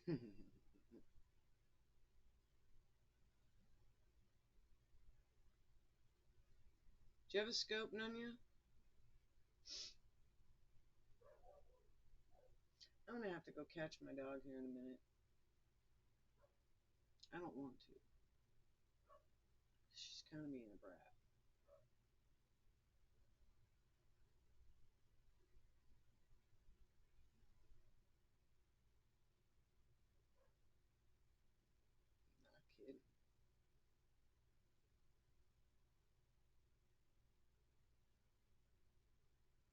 put it. Do you have a scope, Nunya? I'm gonna have to go catch my dog here in a minute. I don't want to. She's kind of being a brat. Not kidding.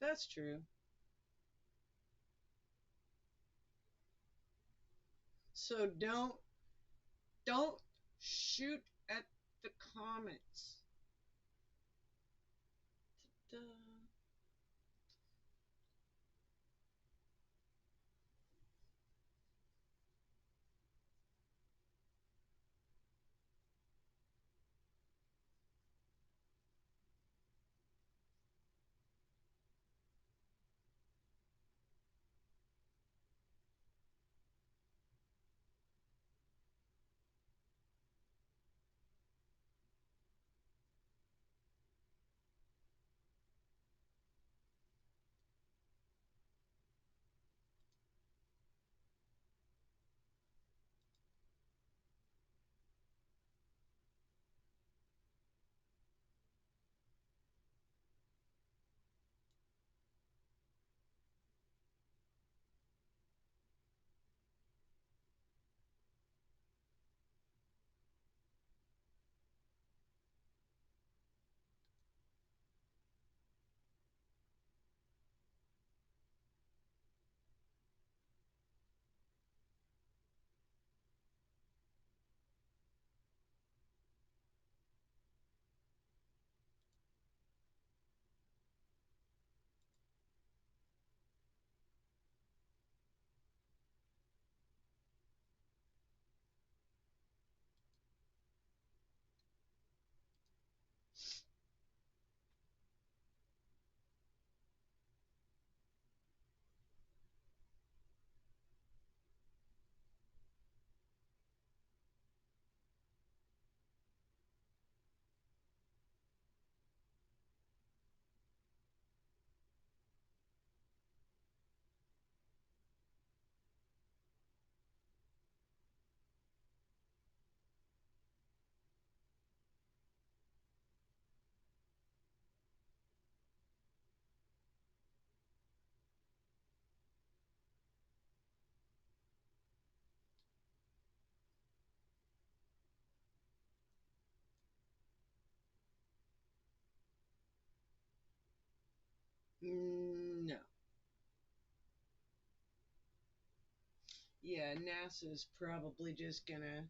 That's true. So don't shoot at the comments. Ta-da. No. Yeah, NASA's probably just gonna.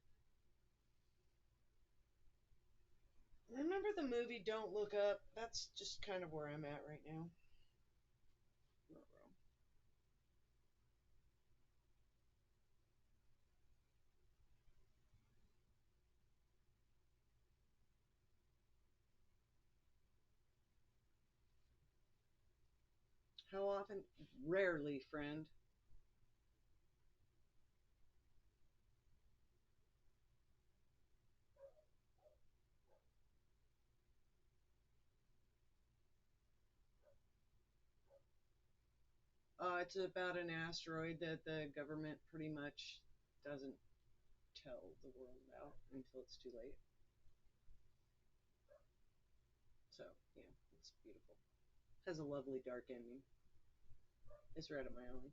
Remember the movie Don't Look Up? That's just kind of where I'm at right now. How often? Rarely, friend. It's about an asteroid that the government pretty much doesn't tell the world about until it's too late. So, yeah, it's beautiful. Has a lovely dark ending. It's right up my alley.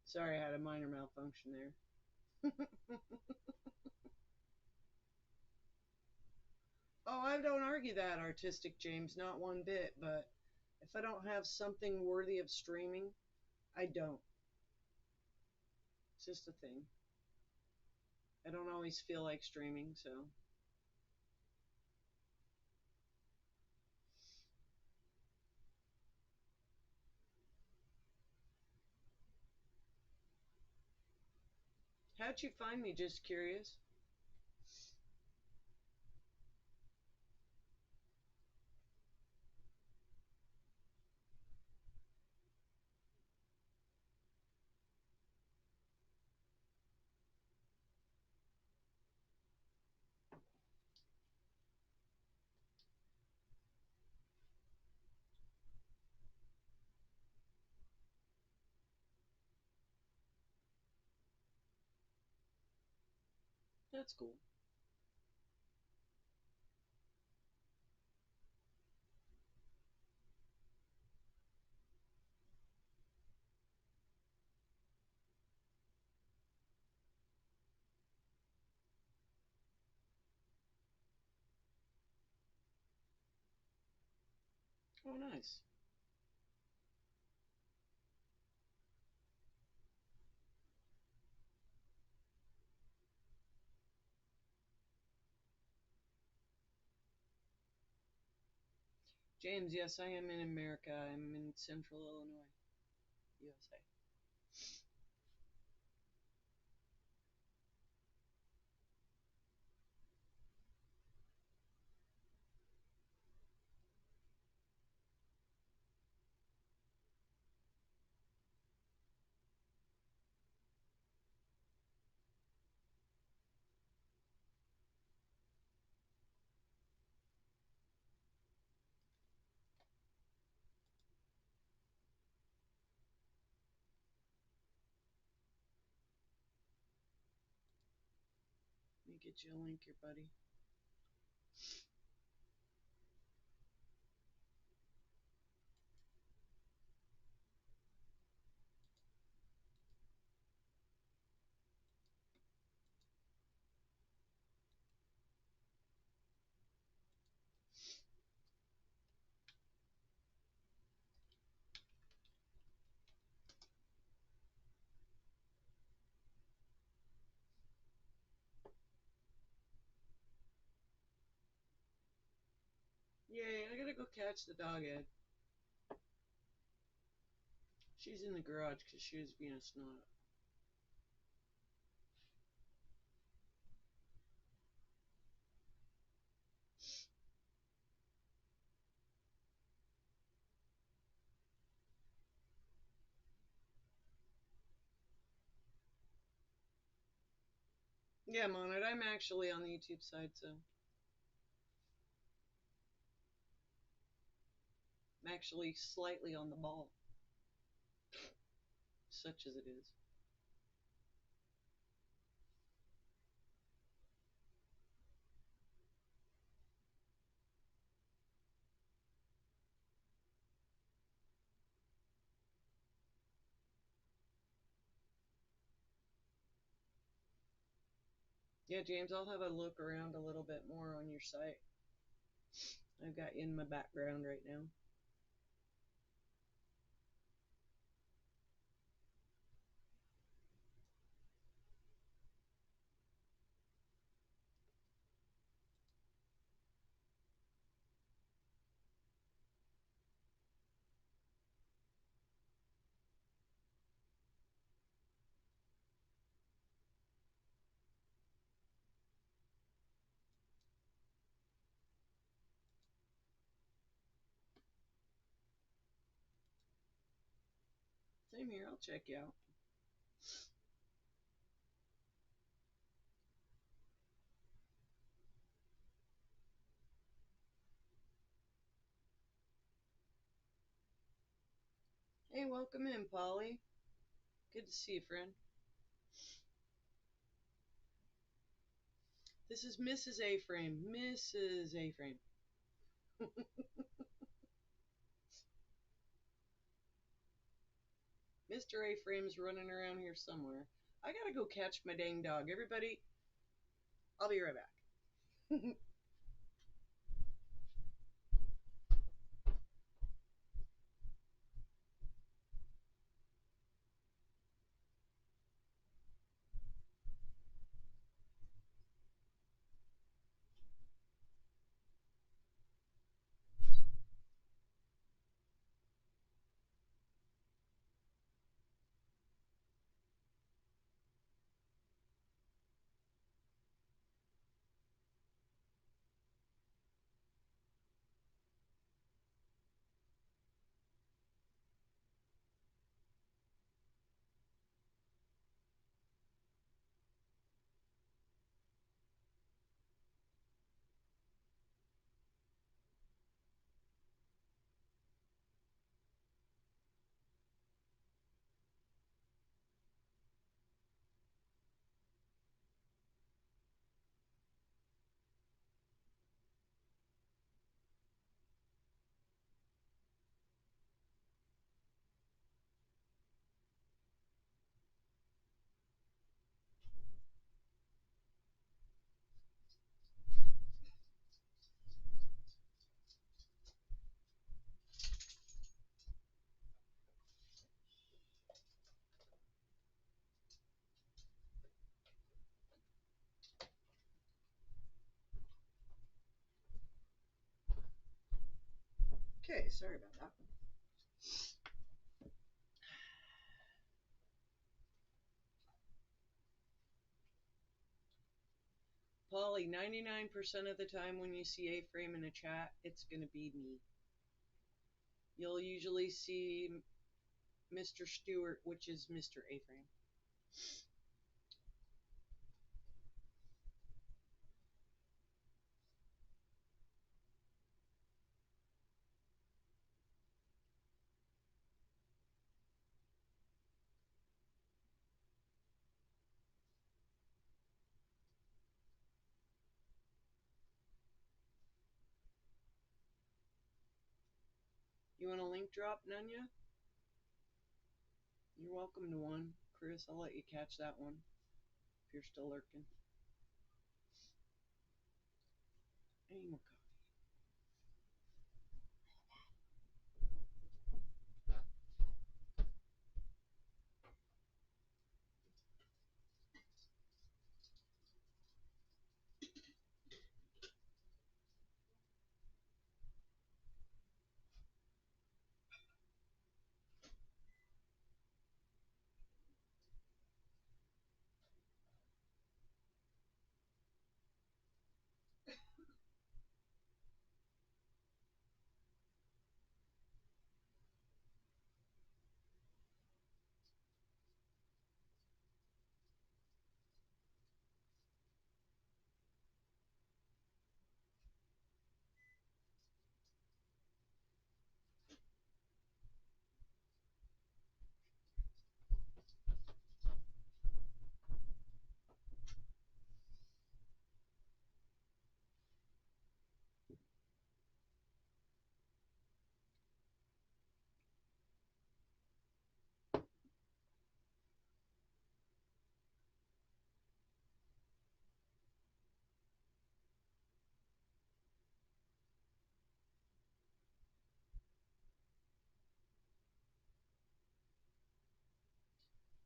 Sorry, I had a minor malfunction there. Oh, I don't argue that, Artistic James, not one bit, but if I don't have something worthy of streaming, I don't. It's just a thing. I don't always feel like streaming, so. How'd you find me? Just curious. That's cool. Oh, nice. James, yes, I am in America. I'm in central Illinois, USA. Let me get you a link here, buddy. Yay, I gotta go catch the dog, Ed. She's in the garage because she was being a snot. Yeah, I'm on it. I'm actually on the YouTube side, so I'm actually slightly on the ball, such as it is. Yeah, James, I'll have a look around a little bit more on your site. I've got you in my background right now. Same here, I'll check you out. Hey, welcome in, Polly. Good to see you, friend. This is Mrs. Aframe. Mrs. Aframe. Mr. Aframe's running around here somewhere. I gotta go catch my dang dog. Everybody, I'll be right back. sorry about that one. Polly, 99% of the time when you see A-Frame in a chat, it's going to be me. You'll usually see Mr. Stewart, which is Mr. A-Frame. You want a link drop, Nunya? You're welcome to one. Chris, I'll let you catch that one if you're still lurking. Any more coffee?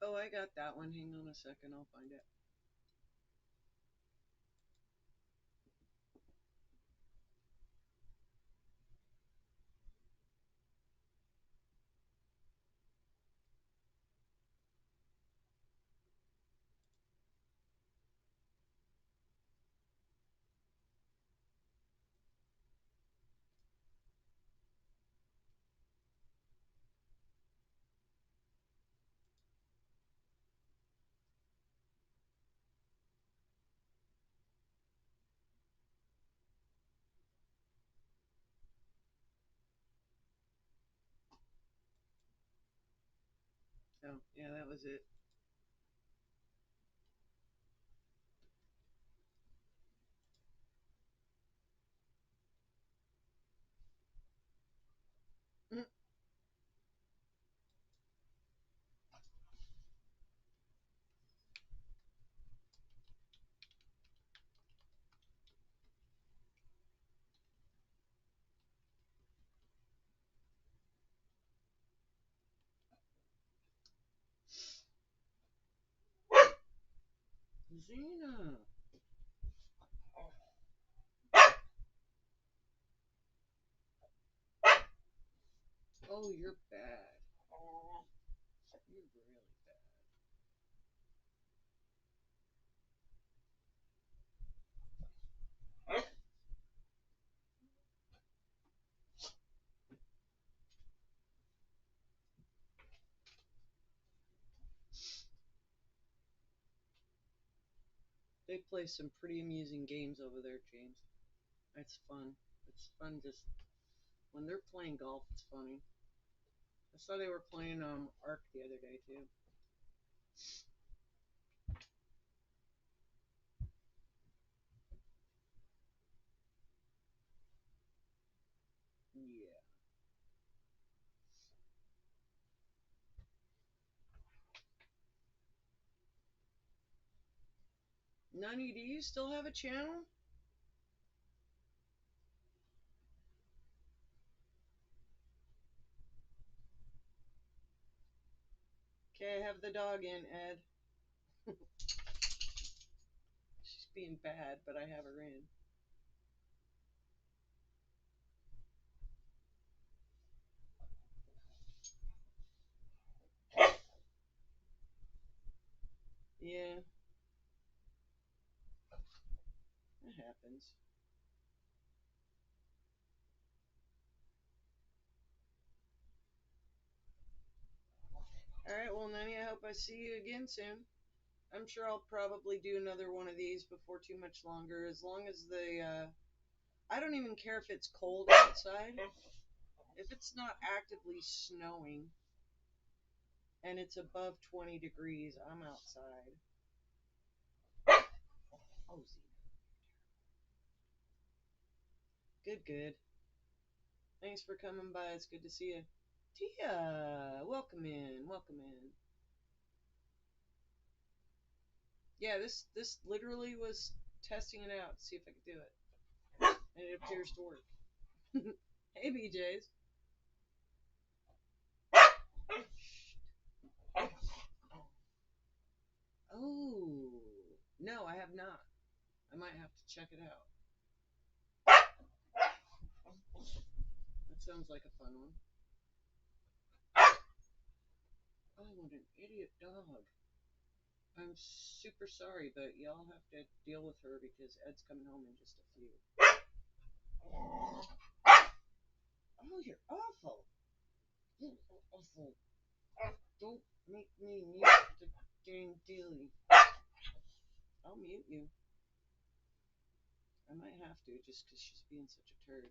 Oh, I got that one. Hang on a second. I'll find it. Oh, yeah, that was it. Mm. Zena. Oh, you're bad. You're really bad. They play some pretty amusing games over there, James. It's fun. It's fun just when they're playing golf. It's funny. I saw they were playing Ark the other day too. Yeah. Nani, do you still have a channel? Okay, have the dog in, Ed. She's being bad, but I have her in. happens. Alright, well, Nanny, I hope I see you again soon. I'm sure I'll probably do another one of these before too much longer, as long as I don't even care if it's cold outside. If it's not actively snowing and it's above 20 degrees, I'm outside. Oh, good, good. Thanks for coming by. It's good to see you. Tia, welcome in. Welcome in. Yeah, this literally was testing it out to see if I could do it, and it appears to work. Hey, BJ's. Oh, no, I have not. I might have to check it out. That sounds like a fun one. Oh, what an idiot dog. I'm super sorry, but y'all have to deal with her because Ed's coming home in just a few. Oh, you're awful. You're awful. Don't make me mute the dang dilly. I'll mute you. I might have to just because she's being such a turd.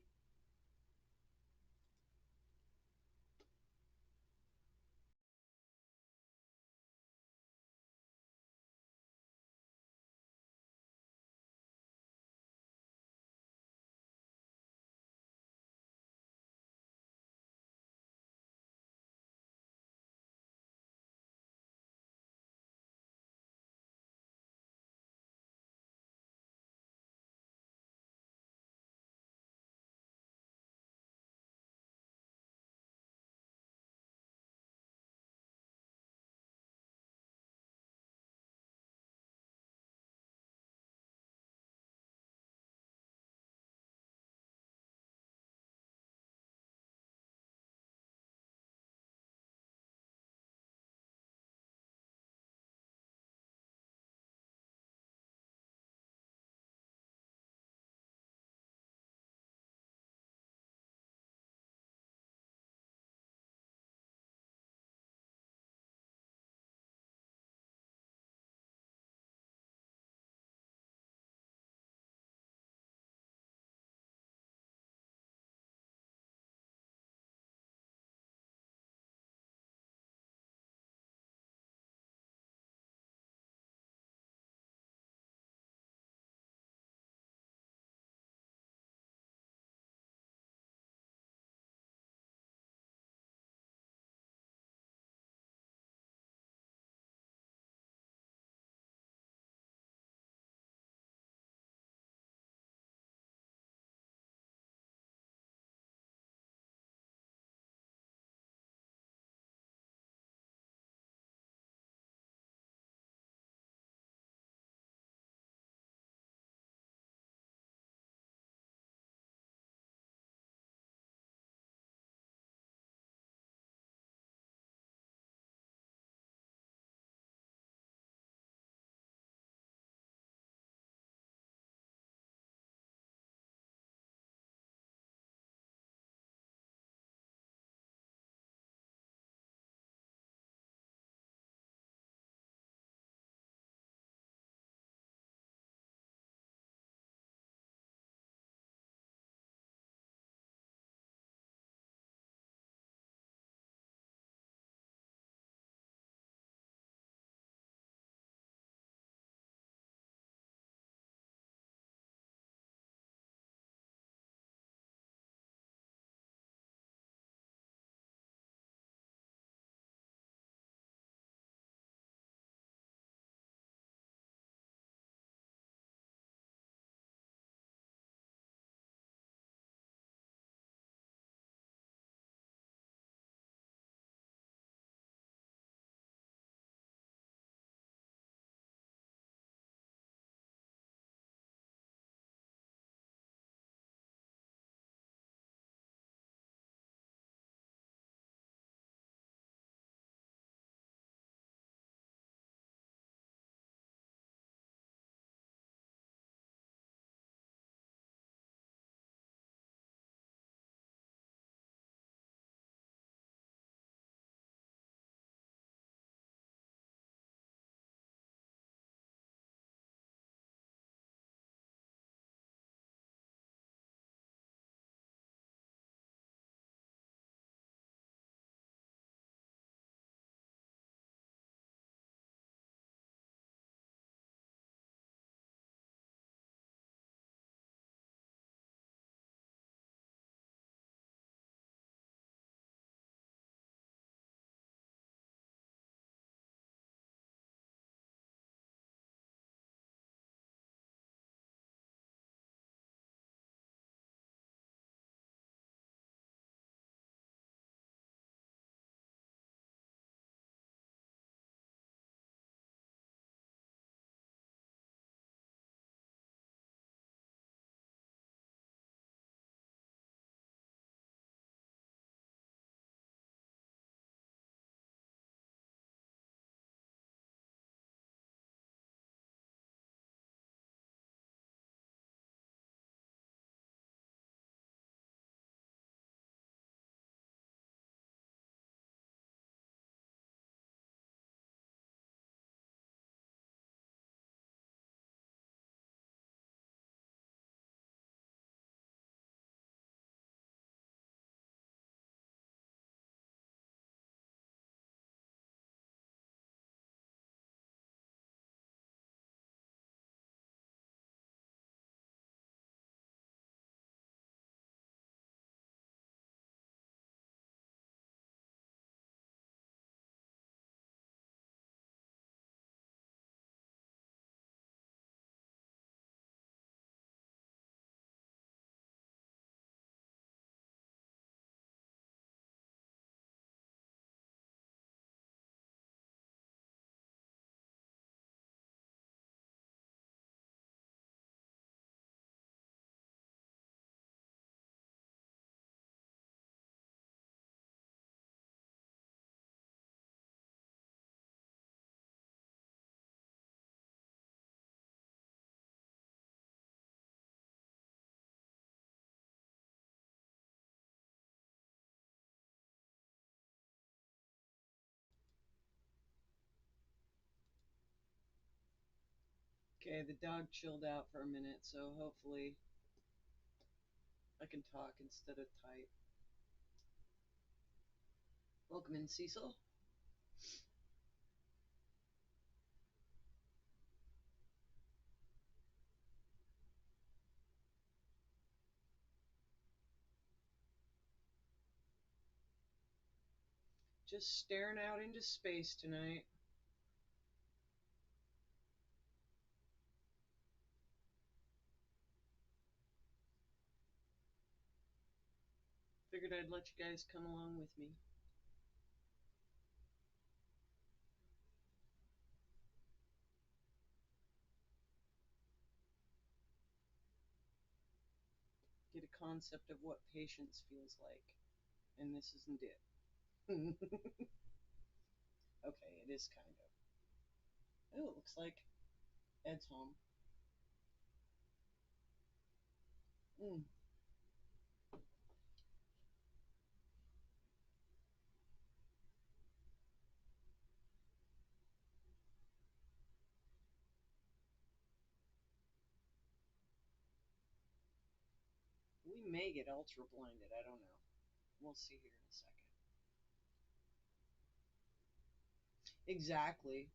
Okay, the dog chilled out for a minute, so hopefully I can talk instead of type. Welcome in, Cecil. Just staring out into space tonight. Figured I'd let you guys come along with me. Get a concept of what patience feels like. And this isn't it. Okay, it is kind of. Oh, it looks like Ed's home. Mm. We may get ultra blinded. I don't know. We'll see here in a second. Exactly.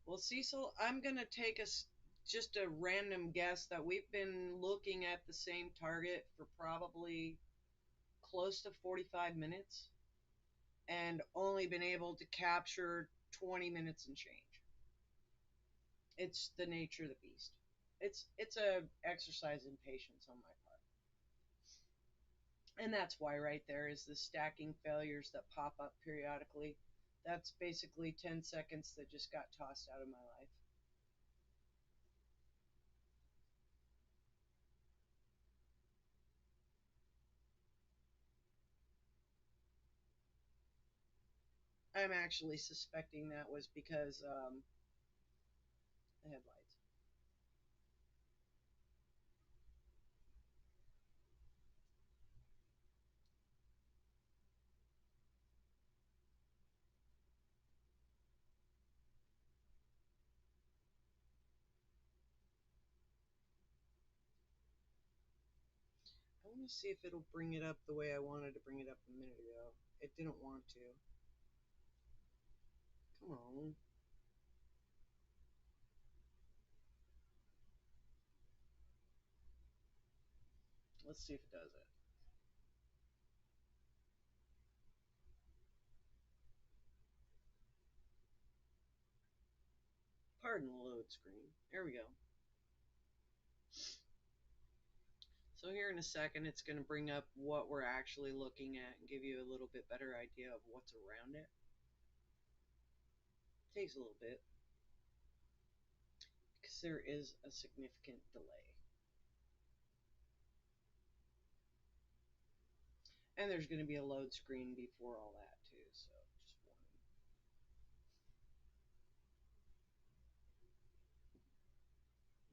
Well, Cecil, I'm going to take us just a random guess that we've been looking at the same target for probably close to 45 minutes and only been able to capture 20 minutes and change. It's the nature of the beast. It's a exercise in patience on my part. And that's why right there is the stacking failures that pop up periodically. That's basically 10 seconds that just got tossed out of my life. I'm actually suspecting that was because the headlights. I want to see if it'll bring it up the way I wanted to bring it up a minute ago. It didn't want to. Come on. Let's see if it does it. Pardon the load screen. There we go. So here in a second, it's going to bring up what we're actually looking at and give you a little bit better idea of what's around it. Takes a little bit because there is a significant delay. And there's going to be a load screen before all that too, so just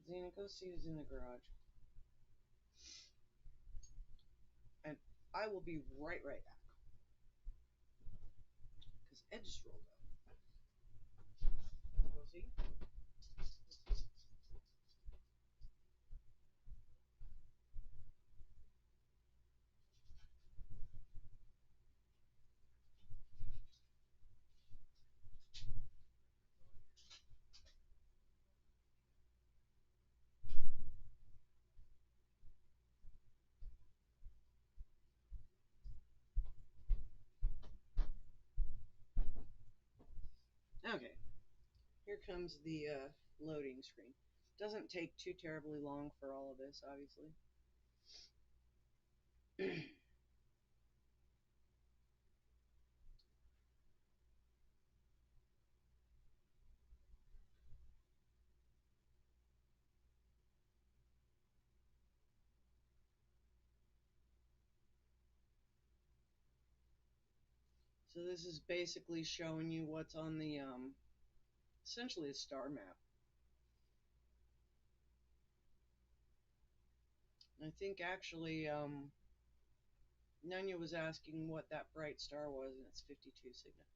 warning. Xena, go see who's in the garage. And I will be right back. Because Ed just rolled up. Go see? Okay. Here comes the loading screen. Doesn't take too terribly long for all of this, obviously. So this is basically showing you what's on the essentially a star map. I think actually Nunya was asking what that bright star was, and it's 52 Cygni.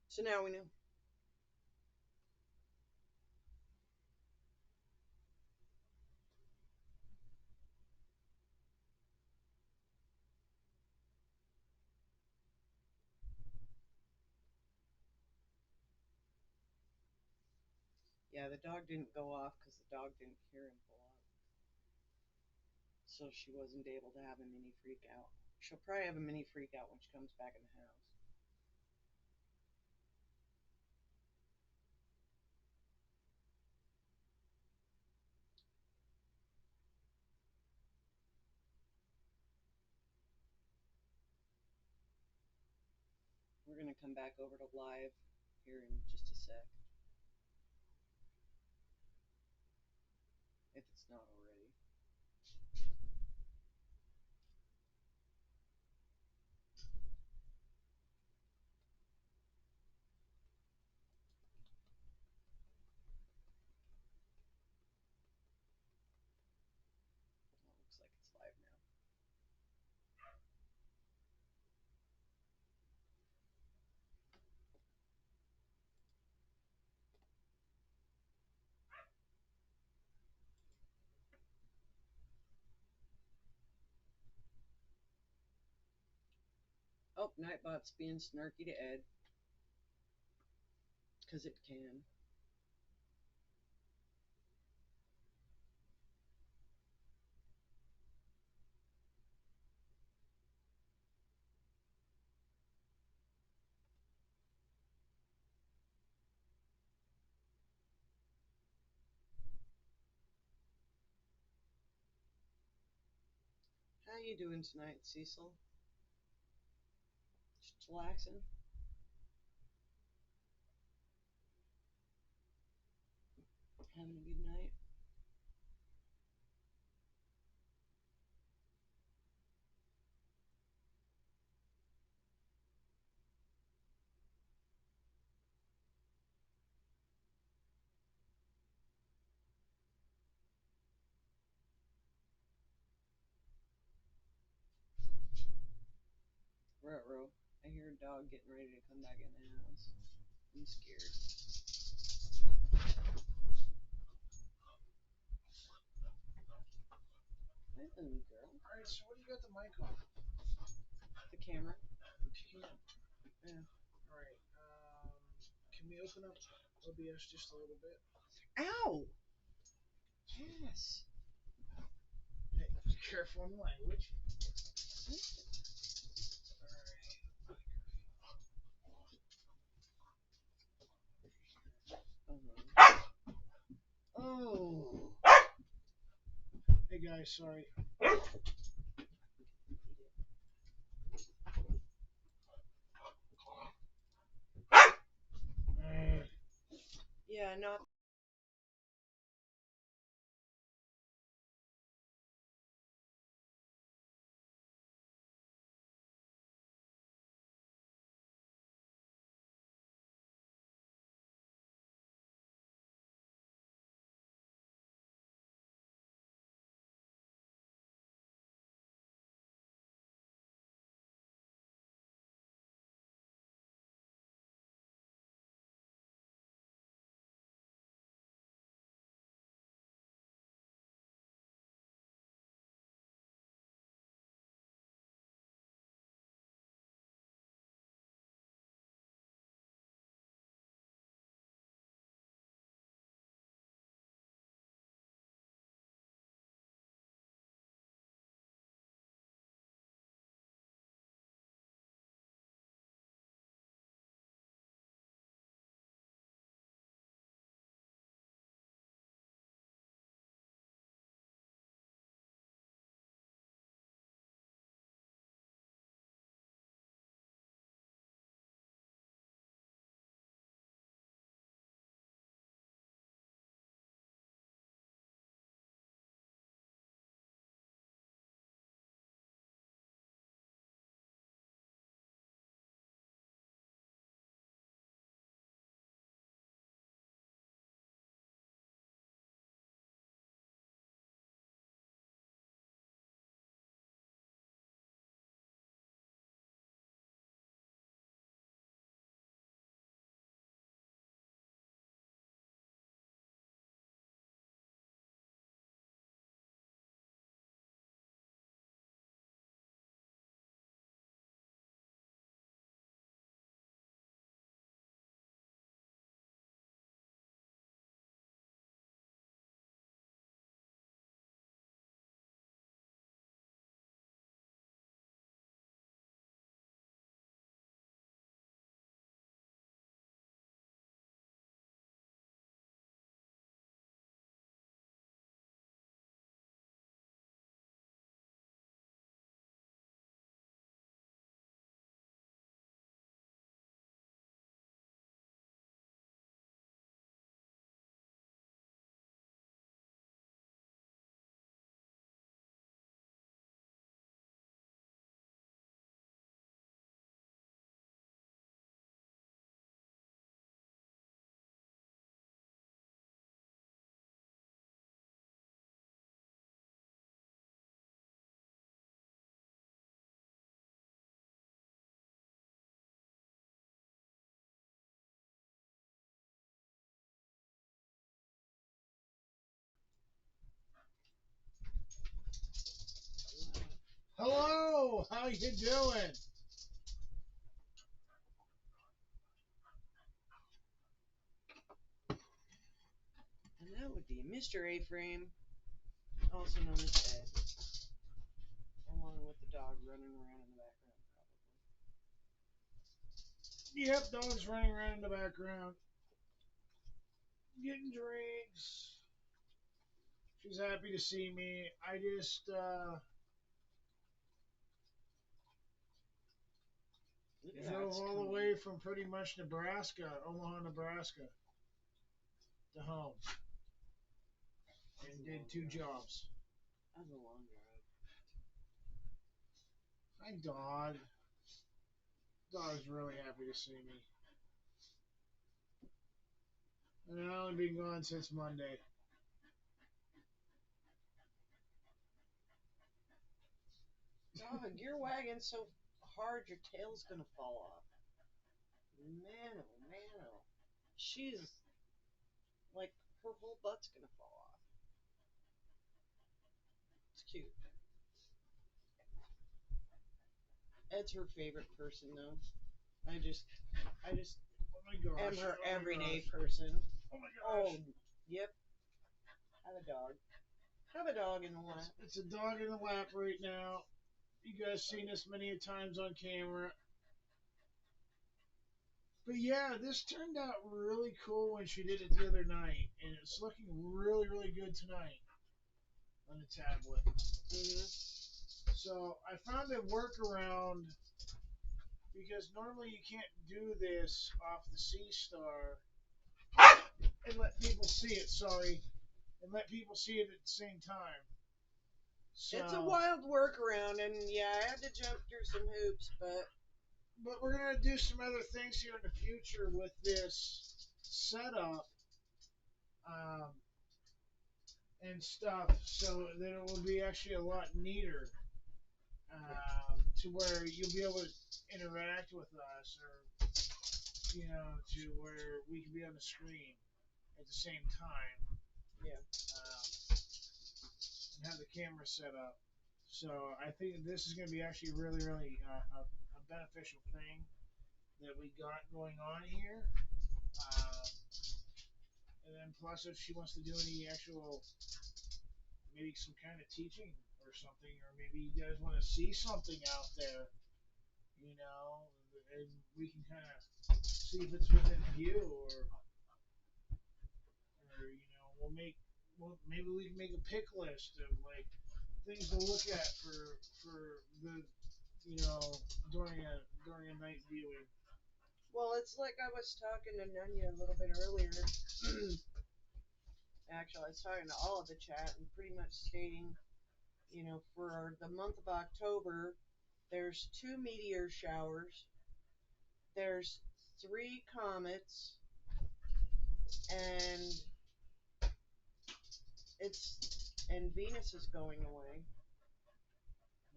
So now we know. Yeah, the dog didn't go off because the dog didn't hear him pull up. So she wasn't able to have a mini freak out. She'll probably have a mini freak out when she comes back in the house. We're going to come back over to live here in just a sec, if it's not already. Well, looks like it's live now. Oh, Nightbot's being snarky to Ed, because it can. How you doing tonight, Cecil? Just relaxing? Having a good night? Ruh-roh. I hear a dog getting ready to come back in the house. I'm scared. Hi, little girl. Alright, so what do you got the mic on? The camera. Cam. Yeah. Alright, can we open up OBS just a little bit? Ow! Yes. Hey, be careful on the language. Oh. Hey guys, sorry. Yeah, not Hello, how you doing? And that would be Mr. Aframe, also known as Ed, along with the dog running around in the background, Yep, dog's running around in the background, getting drinks. She's happy to see me. I just probably. Yeah, drove it's all the coming. way from pretty much Nebraska, Omaha, Nebraska, to home, That's and a did long two drive. jobs. That's a long drive. Hi, dog. Dog's really happy to see me. And I've only been gone since Monday. Dog, you're wagging so hard your tail's gonna fall off. Man, oh man, oh. She's like her whole butt's gonna fall off. It's cute. Ed's her favorite person though. I just Oh my am gosh. her Oh my everyday gosh. person. Oh my Oh, gosh. yep. Have a dog. Have a dog in the lap. It's a dog in the lap right now. You guys seen this many times on camera. But yeah, this turned out really cool when she did it the other night, and it's looking really, really good tonight on the tablet. So I found a workaround because normally you can't do this off the C Star and let people see it. Sorry, and let people see it at the same time. It's a So, wild workaround, and yeah, I had to jump through some hoops, but we're gonna do some other things here in the future with this setup. Um, and stuff, so that it will be actually a lot neater, to where you'll be able to interact with us, or to where we can be on the screen at the same time, yeah. and have the camera set up. So I think this is going to be actually really, really a beneficial thing that we got going on here. Uh, and then plus, if she wants to do any actual, maybe some kind of teaching or something, or maybe you guys want to see something out there, you know, and we can kind of see if it's within view, or maybe we can make a pick list of like things to look at for the during a night viewing. Well, it's like I was talking to Nunya a little bit earlier. Actually, I was talking to all of the chat and pretty much stating, for the month of October, there's two meteor showers, there's three comets, and and Venus is going away,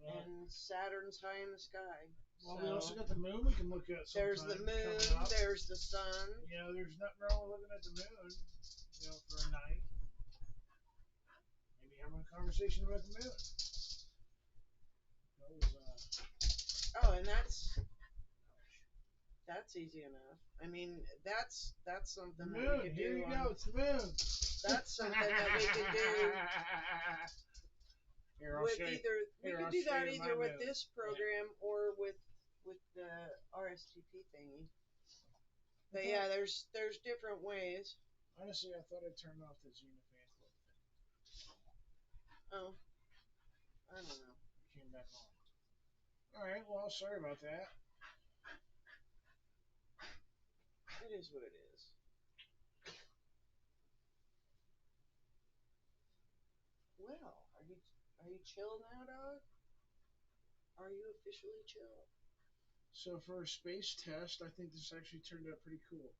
Well, and Saturn's high in the sky. well, we also So got the moon we can look at there's sometime the coming moon, up. there's the sun. There's nothing wrong with looking at the moon, for a night. Maybe having a conversation about the moon. Oh, and that's easy enough. I mean, that's The something that we moon. could Here do you on. go. It's the moon. That's something that we could do Here, I'll with show you. either. We Here, could I'll do show that you my either with moon. this program or with the RSTP thingy. But yeah, there's different ways. Honestly, I thought I turned off the Xena fan club thing. Oh, I don't know. It came back on. All right. Well, sorry about that. It is what it is. Well, are you chill now, dog? Are you officially chill? So for a space test, I think this actually turned out pretty cool.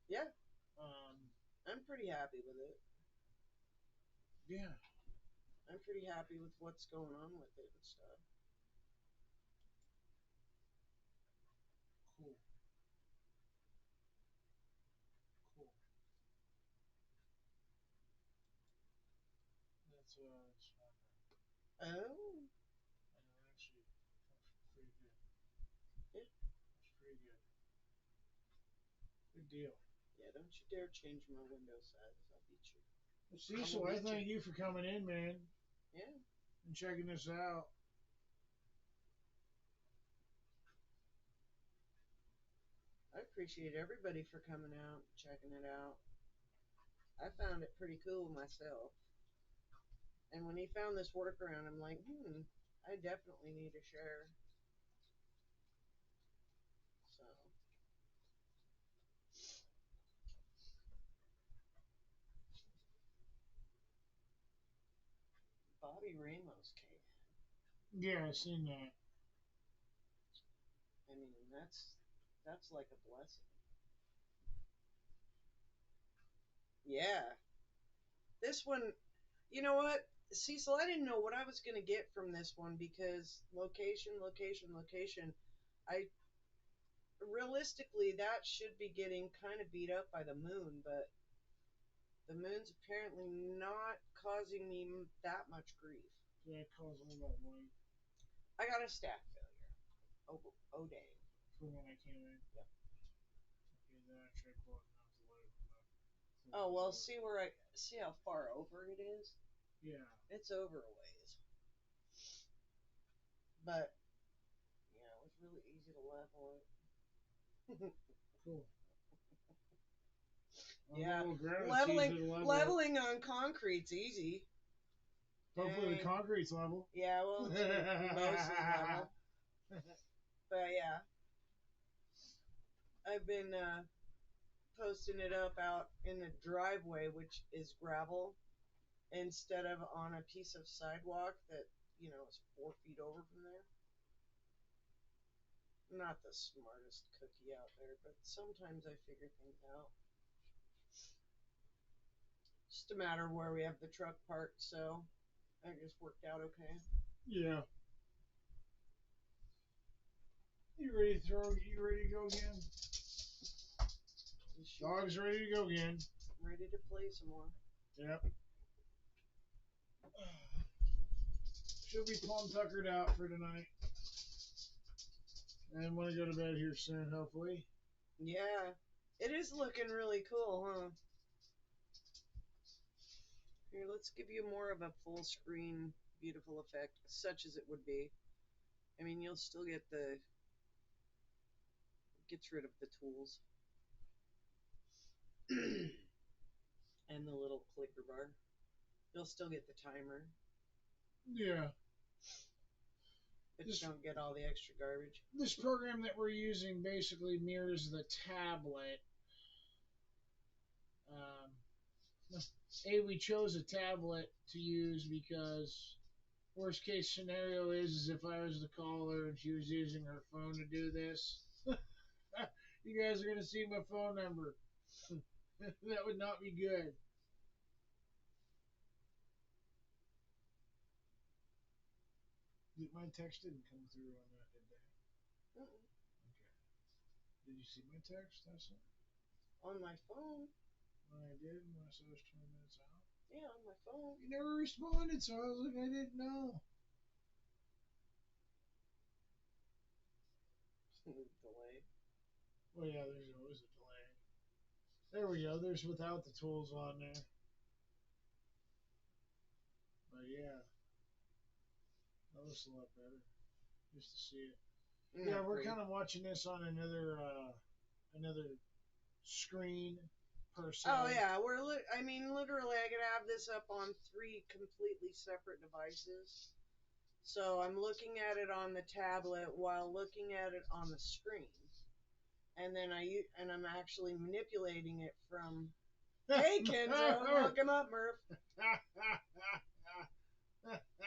Yeah, Um, I'm pretty happy with it. yeah. I'm pretty happy with what's going on with it and stuff. Cool. Cool. That's Oh, I know actually. Good deal. Yeah, don't you dare change my window size. I'll beat you. Well, I'm gonna Cecil, I beat you. thank you for coming in, man, Yeah. and checking this out. I appreciate everybody for coming out, checking it out. I found it pretty cool myself. And when he found this workaround, I'm like, I definitely need to share. So, Bobby Ramos came Yeah, I seen that. in. I mean, that's like a blessing. Yeah. This one, you know what? Cecil, I didn't know what I was going to get from this one because location, location, location. I realistically that should be getting kind of beat up by the moon, but the moon's apparently not causing me that much grief. Yeah, it calls all that white I got a stack failure. Oh dang. for when I came in. Yep. Okay, then I tried blocking out the light from the Oh well, door. see how far over it is. Yeah. It's over a ways, but yeah, it was really easy to level it. Cool. Yeah, On ground, it's leveling easy to level. leveling on concrete's easy. Hopefully the Dang. concrete's level. Yeah, well, it's mostly level, but yeah, I've been posting it up out in the driveway, which is gravel, instead of on a piece of sidewalk that is 4 feet over from there. Not the smartest cookie out there, but sometimes I figure things out. Just a matter of where we have the truck parked, so it just worked out okay. Yeah. You ready to throw? You ready to go again? Dog's ready to go again. Ready to play some more. Yep. She'll be plumb tuckered out for tonight. And want to go to bed here soon, hopefully. Yeah, it is looking really cool, huh? Here, let's give you more of a full screen, beautiful effect, such as it would be. I mean, you'll still get gets rid of the tools and the little clicker bar. You'll still get the timer, Yeah. but you don't get all the extra garbage. This program that we're using basically mirrors the tablet. We chose a tablet to use because worst case scenario is if I was the caller and she was using her phone to do this. You guys are going to see my phone number. That would not be good. My text didn't come through on that, did they? Mm-mm. Okay. Did you see my text? That's it. On my phone. When I did, when I said it was 20 minutes out. Yeah, on my phone. You never responded, so I was like, I didn't know. Delay. Well, yeah, there's always a delay. There we go. There's without the tools on there. But yeah, that looks a lot better just to see it. Yeah, we're kind of watching this on another screen per se. Oh yeah, I mean, literally, I could have this up on 3 completely separate devices. So I'm looking at it on the tablet while looking at it on the screen, and then I'm actually manipulating it from. Hey Kenzo, welcome up, Murph.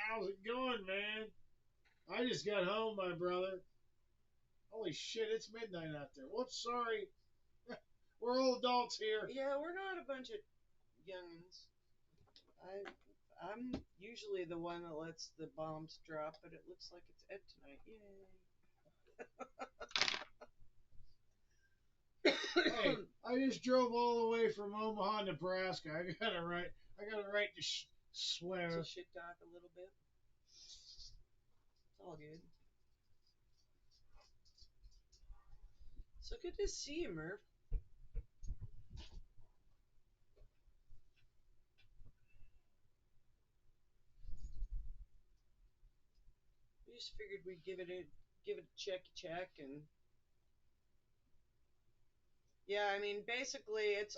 How's it going, man? I just got home, my brother. Holy shit, it's midnight out there. Whoops, sorry. We're all adults here. Yeah, we're not a bunch of youngins. I'm usually the one that lets the bombs drop, but it looks like it's Ed tonight. Yay! Hey, I just drove all the way from Omaha, Nebraska. I got a right to swear. To shit talk a little bit. It's all good. So good to see you, Murph. just figured we'd give it a check and yeah, I mean basically it's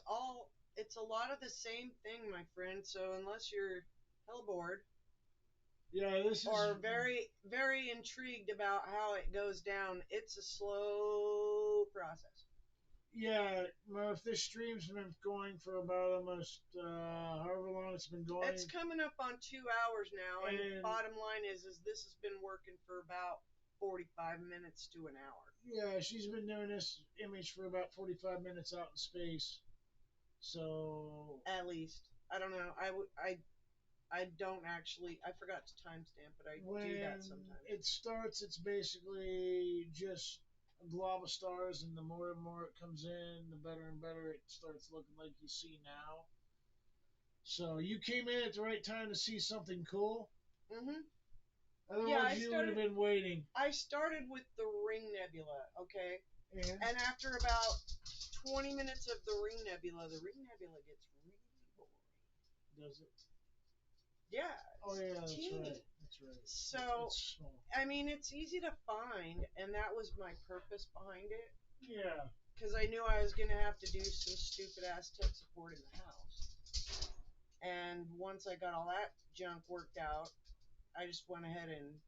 a lot of the same thing, my friend. So unless you're hell bored Yeah, this is. or very intrigued about how it goes down, it's a slow process. Yeah, well, if this stream's been going for about almost however long it's been It's going, coming up on 2 hours now, and and bottom line is this has been working for about 45 minutes to an hour yeah, she's been doing this image for about 45 minutes out in space. So at least. I don't know. I don't actually. I forgot to timestamp, but I do that when sometimes. it starts, it's basically just a glob of stars, and the more and more it comes in, the better and better it starts looking like you see now. So you came in at the right time to see something cool. Mhm. Yeah, Otherwise, you would have been waiting. I started with the Ring Nebula, okay, And and after about 20 minutes of the Ring Nebula gets really boring. does it? Yeah, Oh it's yeah, that's teeny. right. That's right. So It's small. I mean, it's easy to find, and that was my purpose behind it. Yeah. Because I knew I was going to have to do some stupid ass tech support in the house. And once I got all that junk worked out, I just went ahead and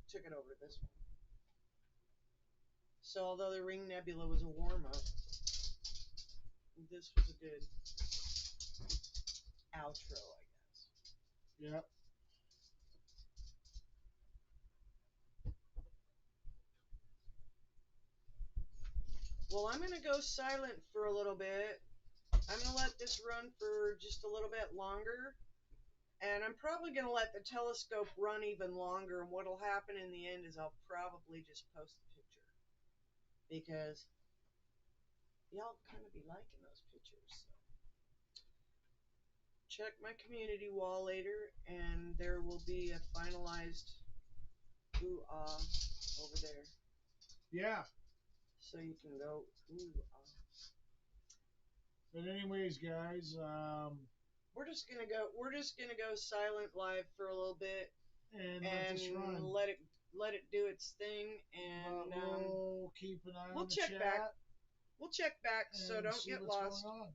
took it over to this one. So although the Ring Nebula was a warm up, this was a good outro, I guess. Yeah. Well, I'm going to go silent for a little bit. I'm going to let this run for just a little bit longer. And I'm probably going to let the telescope run even longer. And what'll happen in the end is I'll probably just post the picture. Because y'all kind of be liking those pictures. So check my community wall later, and there will be a finalized ooh ah over there. Yeah. So you can go ooh ah. But anyways, guys, We're just gonna go silent live for a little bit and let and this run. let it do its thing, But and we'll keep an eye we'll on the check back. chat We'll check back, so and don't see get what's going lost. on.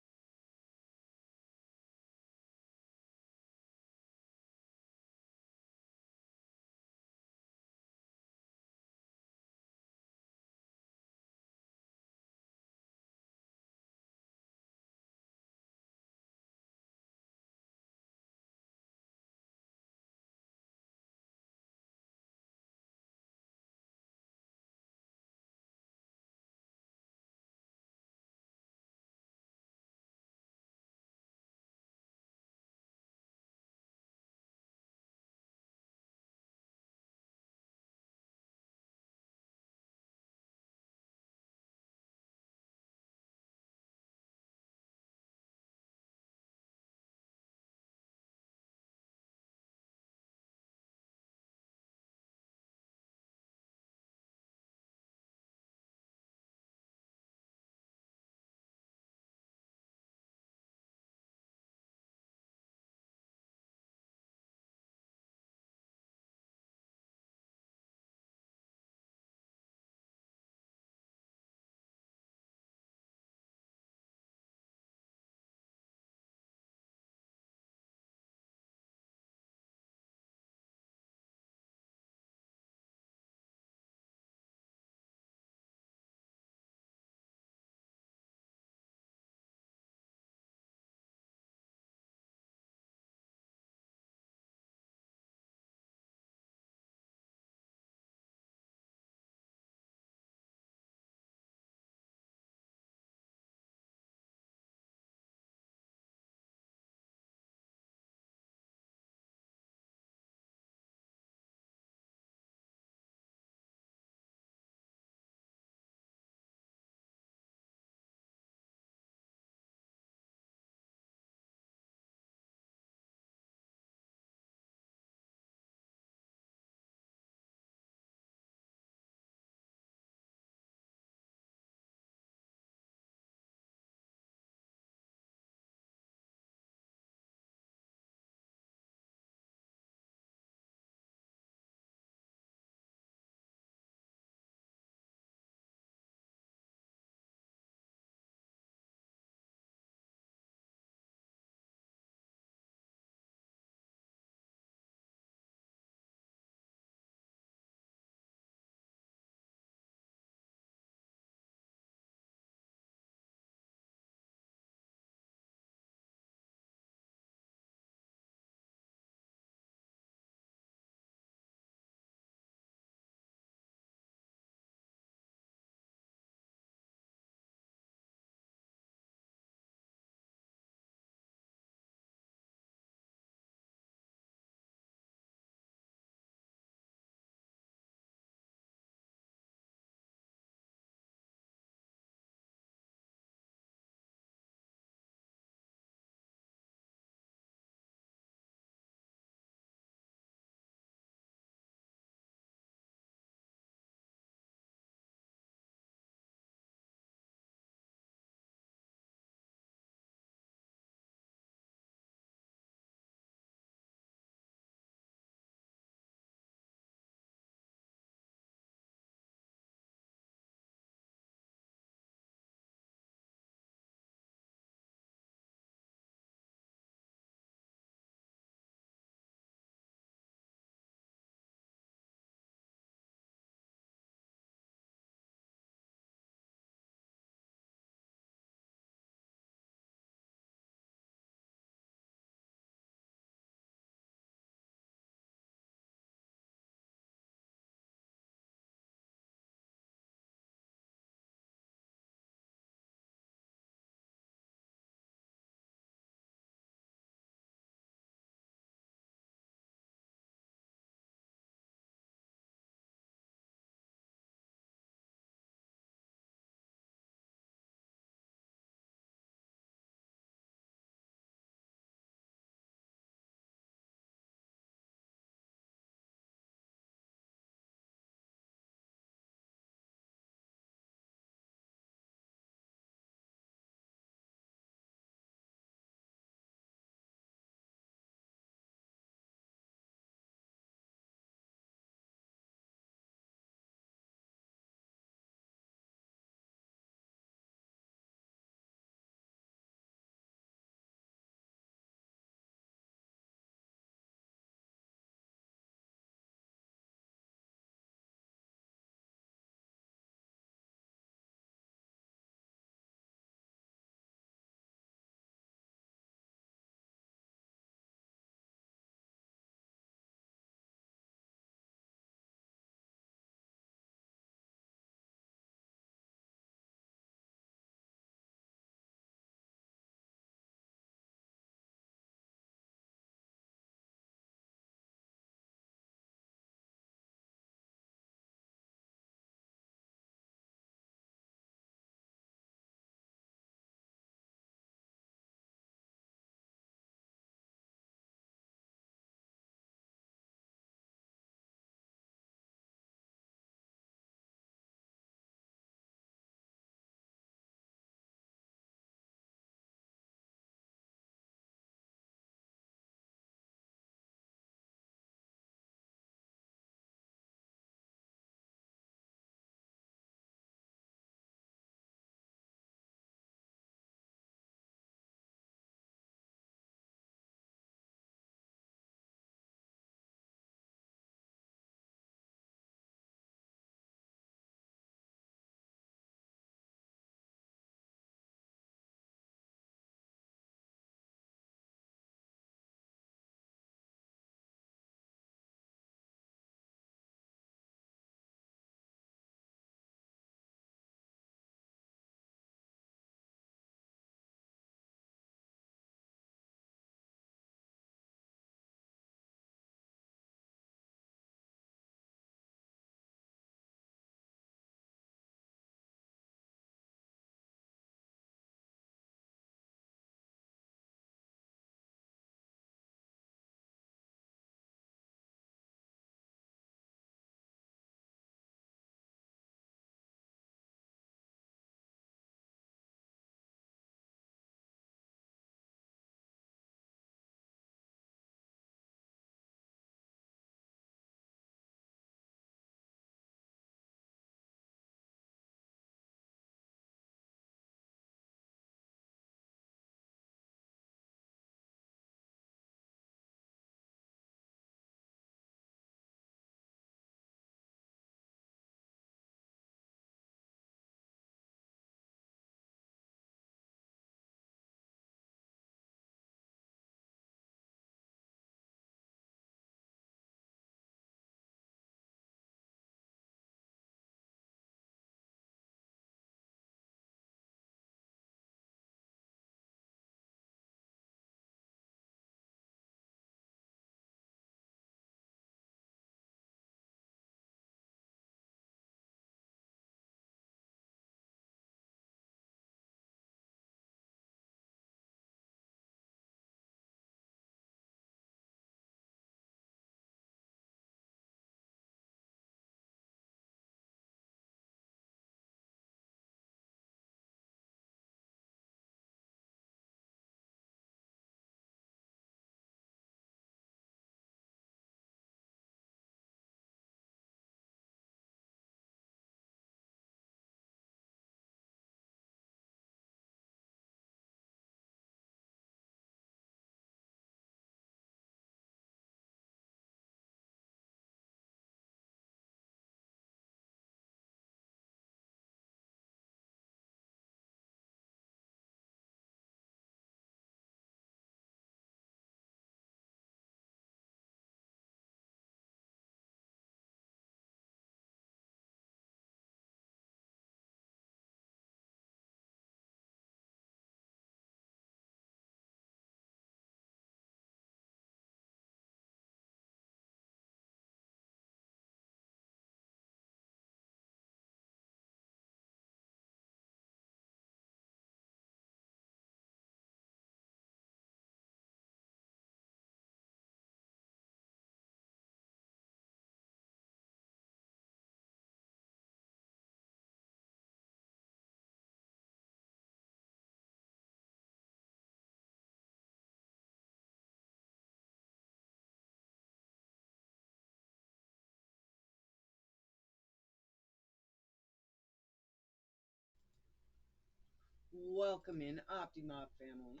Welcome in, Optimob family.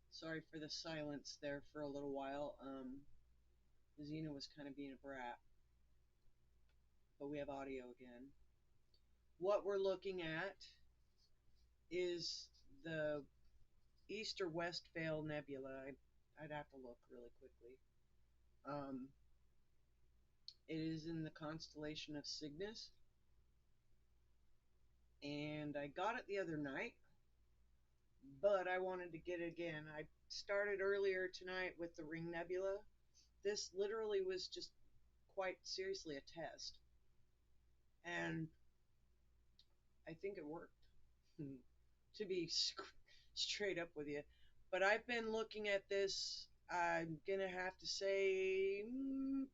Sorry for the silence there for a little while. Xena was kind of being a brat, but we have audio again. What we're looking at is the East or West Veil Nebula. I'd have to look really quickly. Um, it is in the constellation of Cygnus, and I got it the other night, but I wanted to get it again. I started earlier tonight with the Ring Nebula. This literally was just quite seriously a test, and I think it worked. To be straight up with you, but I've been looking at this. I'm gonna have to say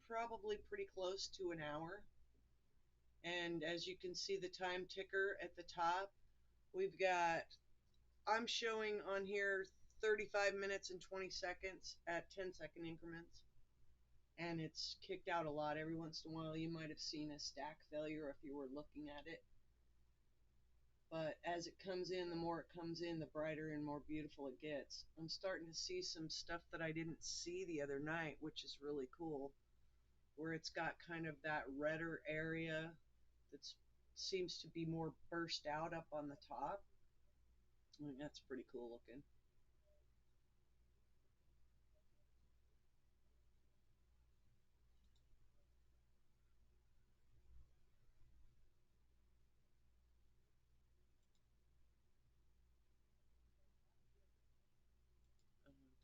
probably pretty close to an hour. And as you can see, the time ticker at the top, we've got. I'm showing on here 35 minutes and 20 seconds at 10-second increments. And it's kicked out a lot. Every once in a while, you might have seen a stack failure if you were looking at it. But as it comes in, the more it comes in, the brighter and more beautiful it gets. I'm starting to see some stuff that I didn't see the other night, which is really cool, where it's got kind of that redder area that seems to be more burst out up on the top. I mean, that's pretty cool looking.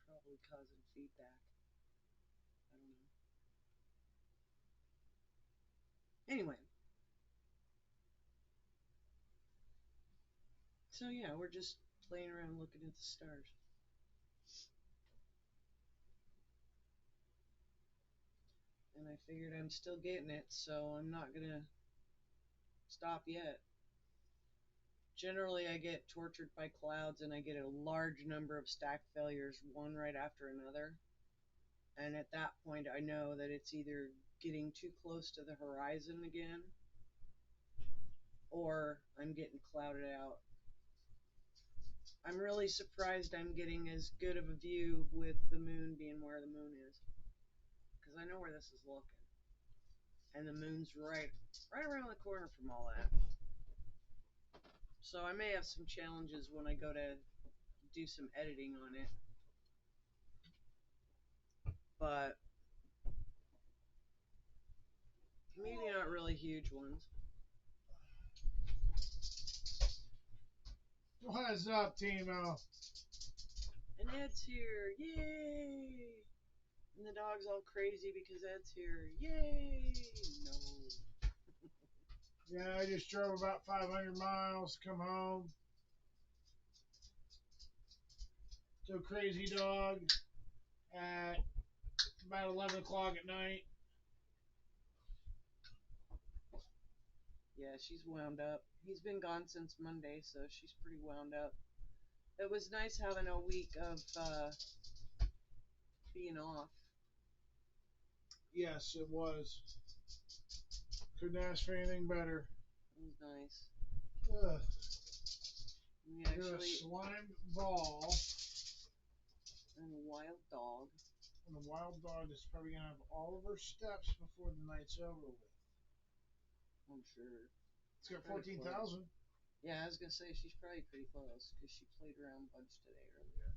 Probably causing feedback. I don't know. Anyway, so yeah, we're just playing around looking at the stars. And I figured I'm still getting it, so I'm not gonna stop yet. Generally, I get tortured by clouds and I get a large number of stack failures, one right after another. And at that point, I know that it's either getting too close to the horizon again or I'm getting clouded out. I'm really surprised I'm getting as good of a view with the moon being where the moon is. Because I know where this is looking. And the moon's right around the corner from all that. So I may have some challenges when I go to do some editing on it. But maybe not really huge ones. What's up, Timo? And Ed's here. Yay! And the dog's all crazy because Ed's here. Yay! No. Yeah, I just drove about 500 miles to come home. So crazy dog at about 11 o'clock at night. Yeah, she's wound up. He's been gone since Monday, so she's pretty wound up. It was nice having a week of being off. Yes, it was. Couldn't ask for anything better. It was nice. Ugh. We You're a actually. slime ball. And a wild dog. And a wild dog is probably going to have all of her steps before the night's over with. I'm sure. It's got 14,000. Yeah, I was going to say she's probably pretty close because she played around a bunch today earlier.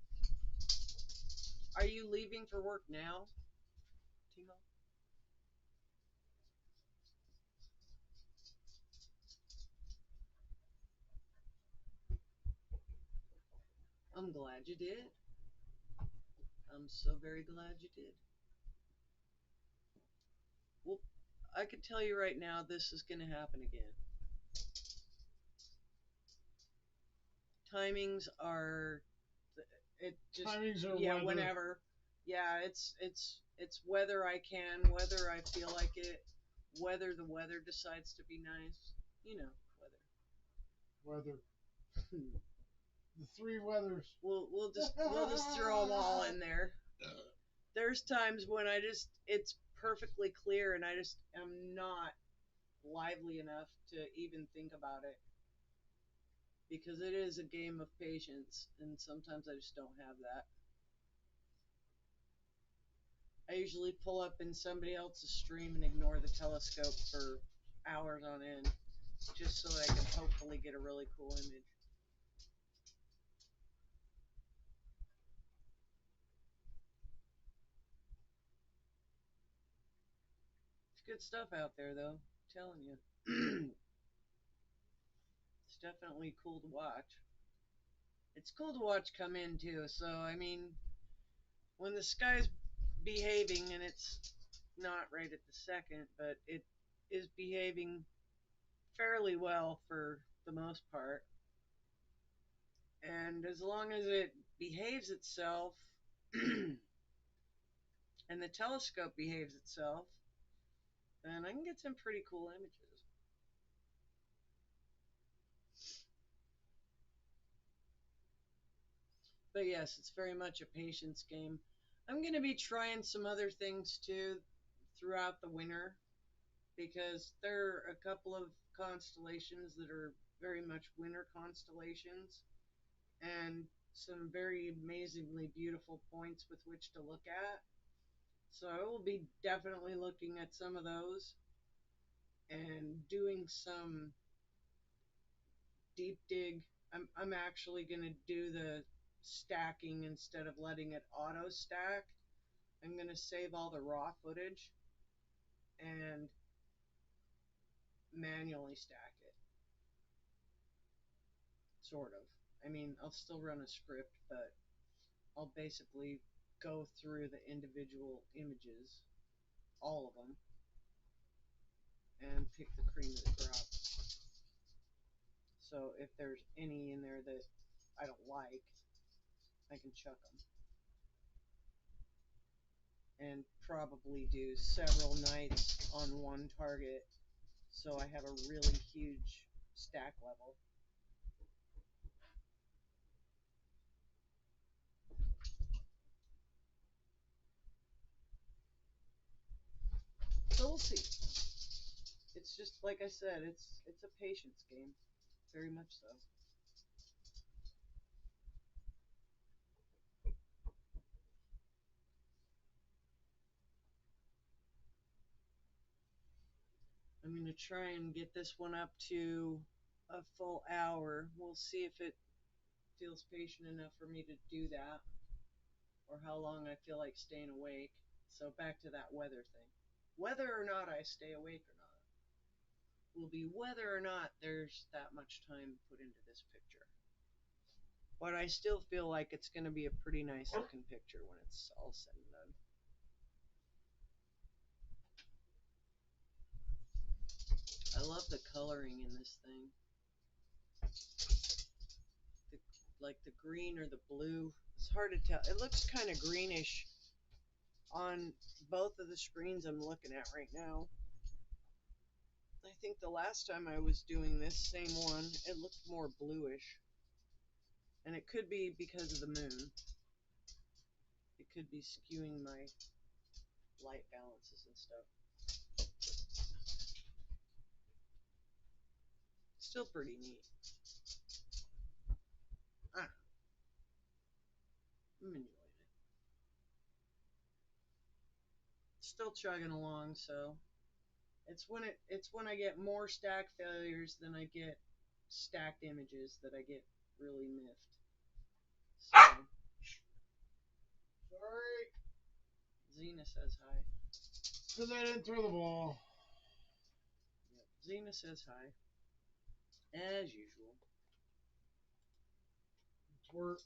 Are you leaving for work now, Timo? I'm glad you did. I'm so very glad you did. Well, I can tell you right now this is going to happen again. Timings are it just Timings are yeah, weather. whenever. Yeah, it's whether I can, whether I feel like it, whether the weather decides to be nice. You know, Weather. weather. The three weathers. We'll just throw them all in there. There's times when it's perfectly clear and I just am not lively enough to even think about it. because it is a game of patience, and sometimes I just don't have that. I usually pull up in somebody else's stream and ignore the telescope for hours on end, just so that I can hopefully get a really cool image. It's good stuff out there, though. I'm telling you. It's definitely cool to watch. It's cool to watch come in, too. So, I mean, when the sky's behaving, and it's not right at the second, but it is behaving fairly well for the most part. And as long as it behaves itself and the telescope behaves itself, then I can get some pretty cool images. But yes, it's very much a patience game. I'm going to be trying some other things too throughout the winter because there are a couple of constellations that are very much winter constellations and some very amazingly beautiful points with which to look at. So I will be definitely looking at some of those and doing some deep dig. I'm actually going to do the stacking instead of letting it auto stack. I'm going to save all the raw footage and manually stack it. Sort of. I mean, I'll still run a script, but I'll basically go through the individual images, all of them, and pick the cream of the crop. So if there's any in there that I don't like, I can chuck them. And probably do several nights on one target so I have a really huge stack level. So we'll see. It's just like I said, it's a patience game, very much so. I'm going to try and get this one up to a full hour. We'll see if it feels patient enough for me to do that or how long I feel like staying awake. So back to that weather thing. Whether or not I stay awake or not will be whether or not there's that much time put into this picture. But I still feel like it's going to be a pretty nice looking picture when it's all said and done. I love the coloring in this thing. The, like the green or the blue. It's hard to tell. It looks kind of greenish on both of the screens I'm looking at right now. I think the last time I was doing this same one, it looked more bluish. And it could be because of the moon. It could be skewing my light balances and stuff. Still pretty neat. I don't know. I'm enjoying it. Still chugging along, so it's when I get more stack failures than I get stacked images that I get really miffed. So Sorry. Xena says hi. Because I didn't throw the ball. Yep. Xena says hi. As usual. It's work.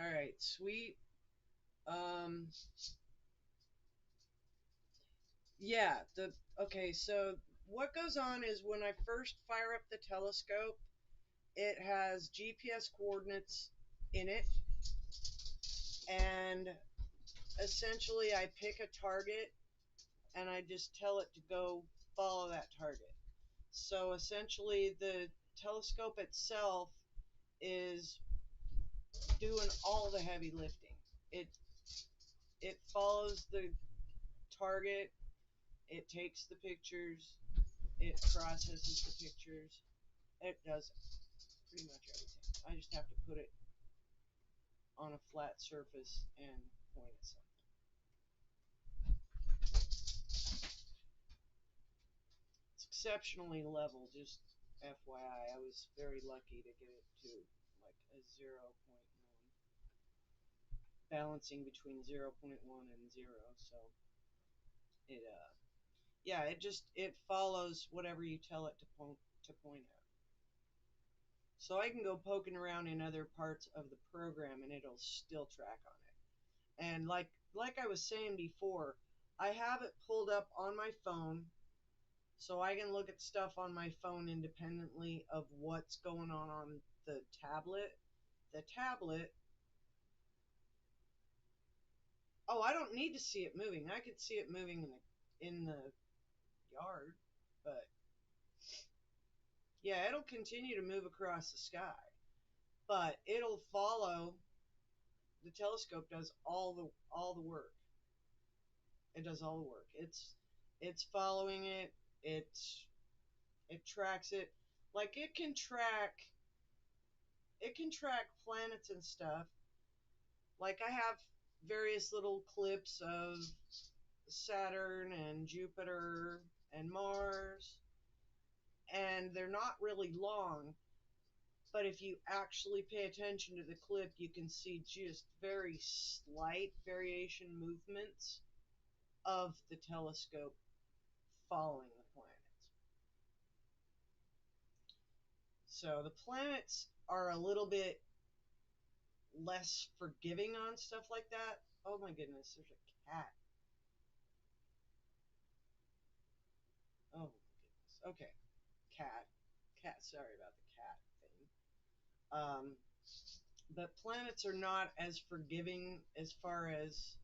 All right, sweet. Um, yeah, the okay, so what goes on is when I first fire up the telescope, it has GPS coordinates in it, and essentially I pick a target and I just tell it to go follow that target. So essentially the telescope itself is doing all the heavy lifting. It it follows the target, it takes the pictures, it processes the pictures, it does pretty much everything. I just have to put it on a flat surface and point at something. It's exceptionally level, just FYI. I was very lucky to get it to like a 0.1, balancing between 0.1 and 0. So it yeah, it follows whatever you tell it to point at. So I can go poking around in other parts of the program and it'll still track on it. And like I was saying before, I have it pulled up on my phone so I can look at stuff on my phone independently of what's going on the tablet. The tablet, oh, I don't need to see it moving. I could see it moving in the yard, but yeah, it'll continue to move across the sky, but it'll follow. The telescope does all the work. It does all the work. It's following it. It tracks it. Like it can track planets and stuff. Like I have various little clips of Saturn and Jupiter and Mars, and they're not really long, but if you actually pay attention to the clip, you can see just very slight variation movements of the telescope following the planets. So the planets are a little bit less forgiving on stuff like that. Oh my goodness, there's a cat. Oh my goodness. Okay, cat. Cat, sorry about the cat thing. Um, but planets are not as forgiving as far as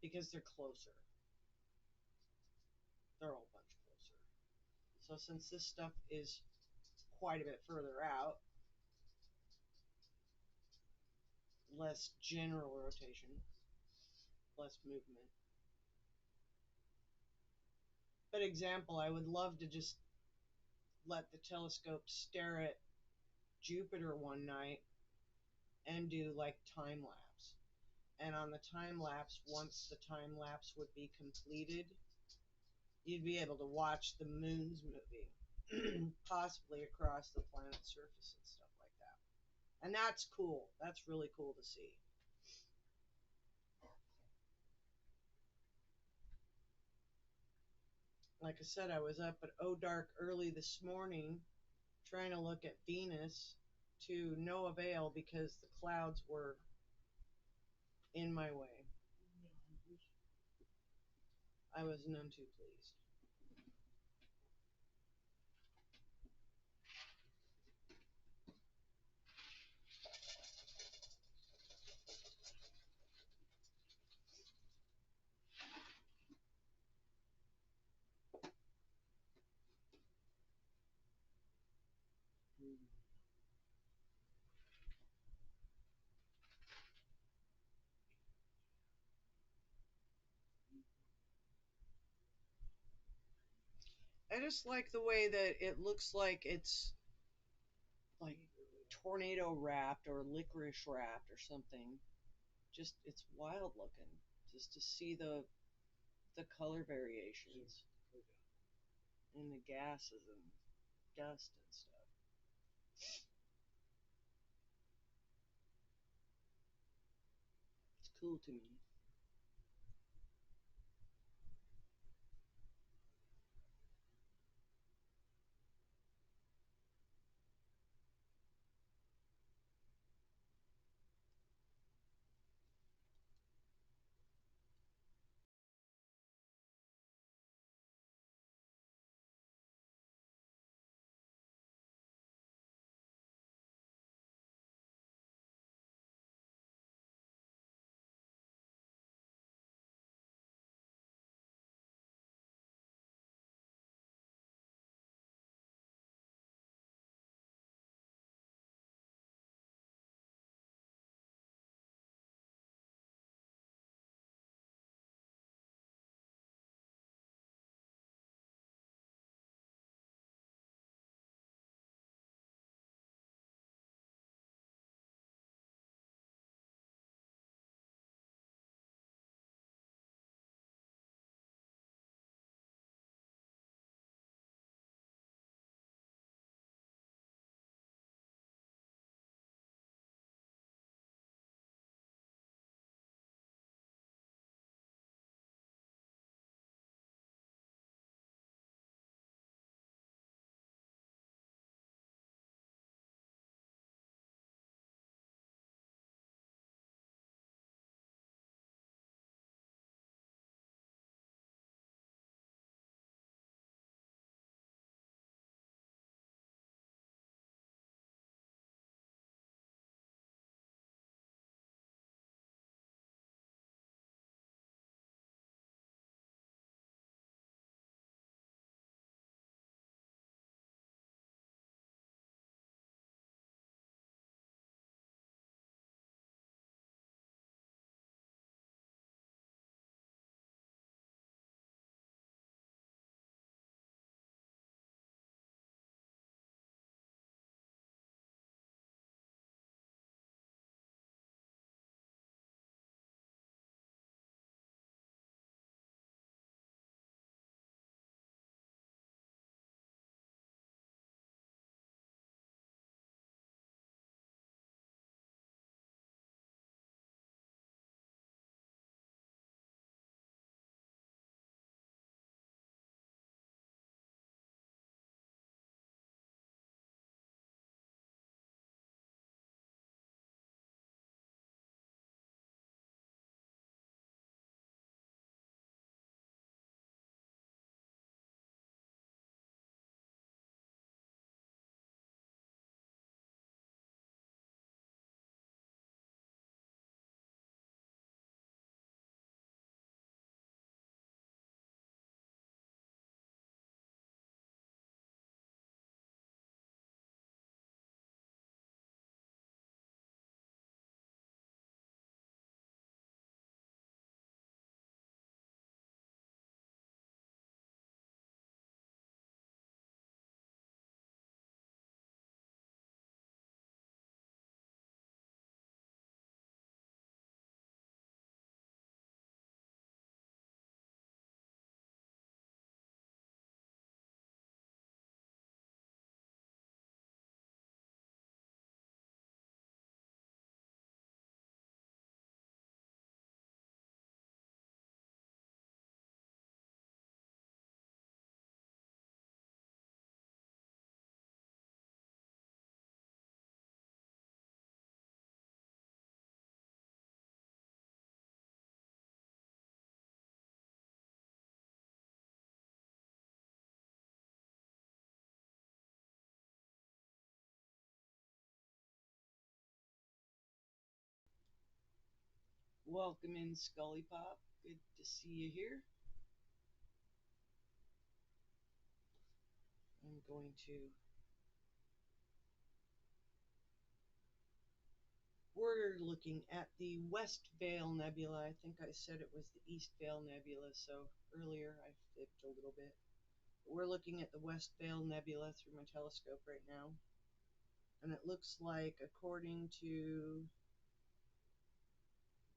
because they're closer. They're a whole bunch closer. So since this stuff is quite a bit further out, less general rotation, less movement. But example, I would love to just let the telescope stare at Jupiter one night and do like time lapse. And on the time lapse, once the time lapse would be completed, you'd be able to watch the moons moving, possibly across the planet's surface and stuff like that. And that's cool. That's really cool to see. Like I said, I was up at O Dark early this morning trying to look at Venus to no avail because the clouds were in my way. I was none too pleased. I just like the way that it looks like it's like tornado wrapped or licorice wrapped or something. Just it's wild looking just to see the color variations in the gases and dust and stuff. It's cool to me. Welcome in, Scully Pop. Good to see you here. I'm going to. We're looking at the West Vale Nebula. I think I said it was the East Vale Nebula, so earlier I fibbed a little bit. But we're looking at the West Vale Nebula through my telescope right now. And it looks like, according to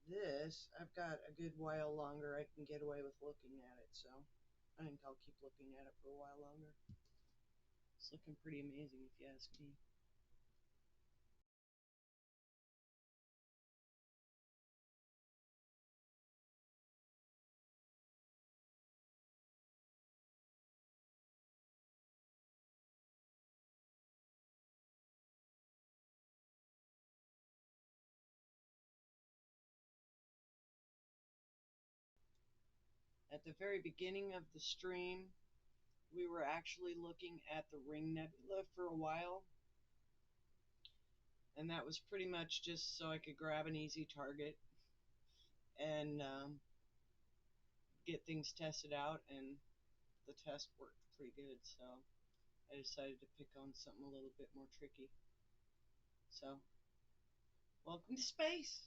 this, I've got a good while longer I can get away with looking at it, so I think I'll keep looking at it for a while longer. It's looking pretty amazing if you ask me. At the very beginning of the stream, we were actually looking at the Ring Nebula for a while, and that was pretty much just so I could grab an easy target and get things tested out, and the test worked pretty good, so I decided to pick on something a little bit more tricky. So, welcome to space!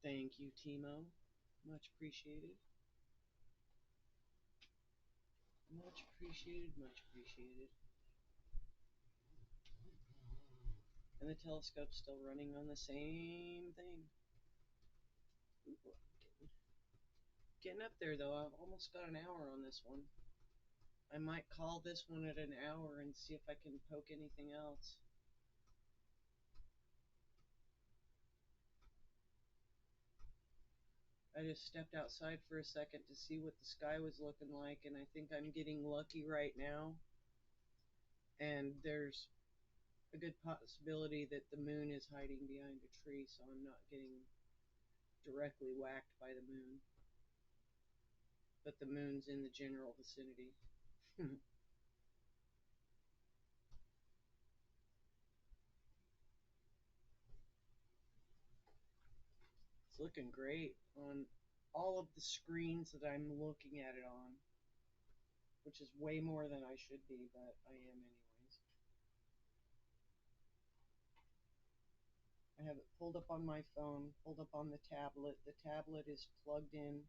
Thank you, Timo. Much appreciated. Much appreciated. Much appreciated. And the telescope's still running on the same thing. Ooh, getting up there though. I've almost got an hour on this one. I might call this one at an hour and see if I can poke anything else. I just stepped outside for a second to see what the sky was looking like, and I think I'm getting lucky right now. And there's a good possibility that the moon is hiding behind a tree, so I'm not getting directly whacked by the moon. But the moon's in the general vicinity. It's looking great on all of the screens that I'm looking at it on, which is way more than I should be, but I am anyways. I have it pulled up on my phone, pulled up on the tablet. The tablet is plugged in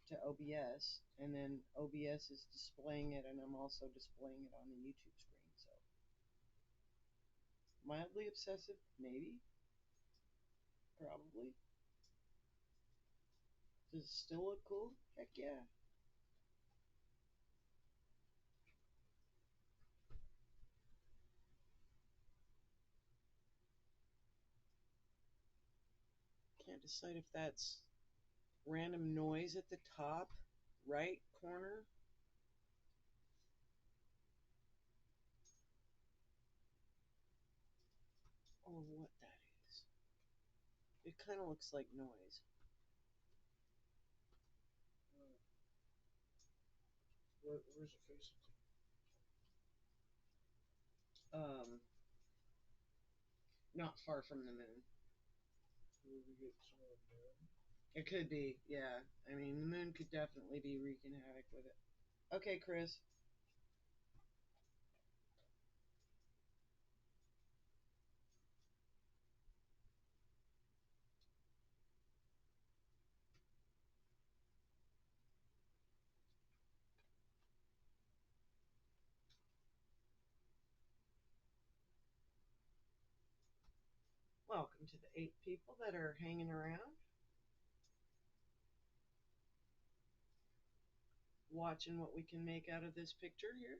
to OBS, and then OBS is displaying it, and I'm also displaying it on the YouTube screen. So mildly obsessive, maybe, probably. Does it still look cool? Heck yeah. Can't decide if that's random noise at the top right corner or what that is. It kind of looks like noise. Where's it facing Um, Not far from the moon. to? Will we get some of the moon? It could be, yeah. I mean, the moon could definitely be wreaking havoc with it. Okay, Chris. Welcome to the 8 people that are hanging around, watching what we can make out of this picture here.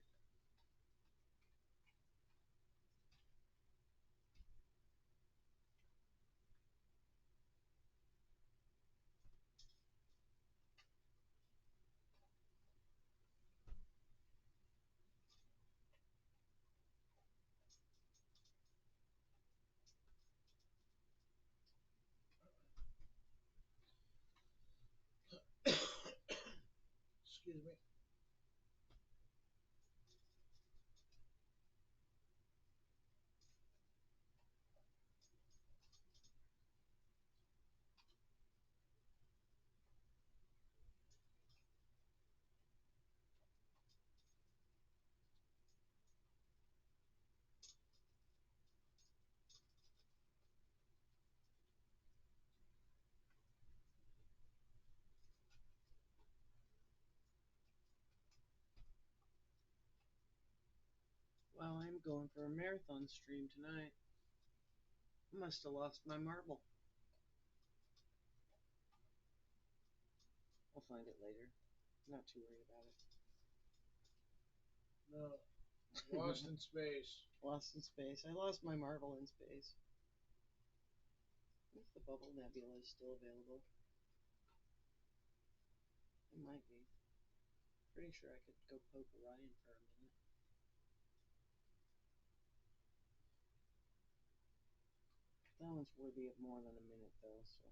Excuse me. Well, I'm going for a marathon stream tonight. Must have lost my marble. I'll find it later. Not too worried about No. it. Lost in space. Lost in space. I lost my marble in space. If the bubble nebula is still available, it might be. Pretty sure I could go poke Orion for a minute. That one's worthy of more than a minute, though, so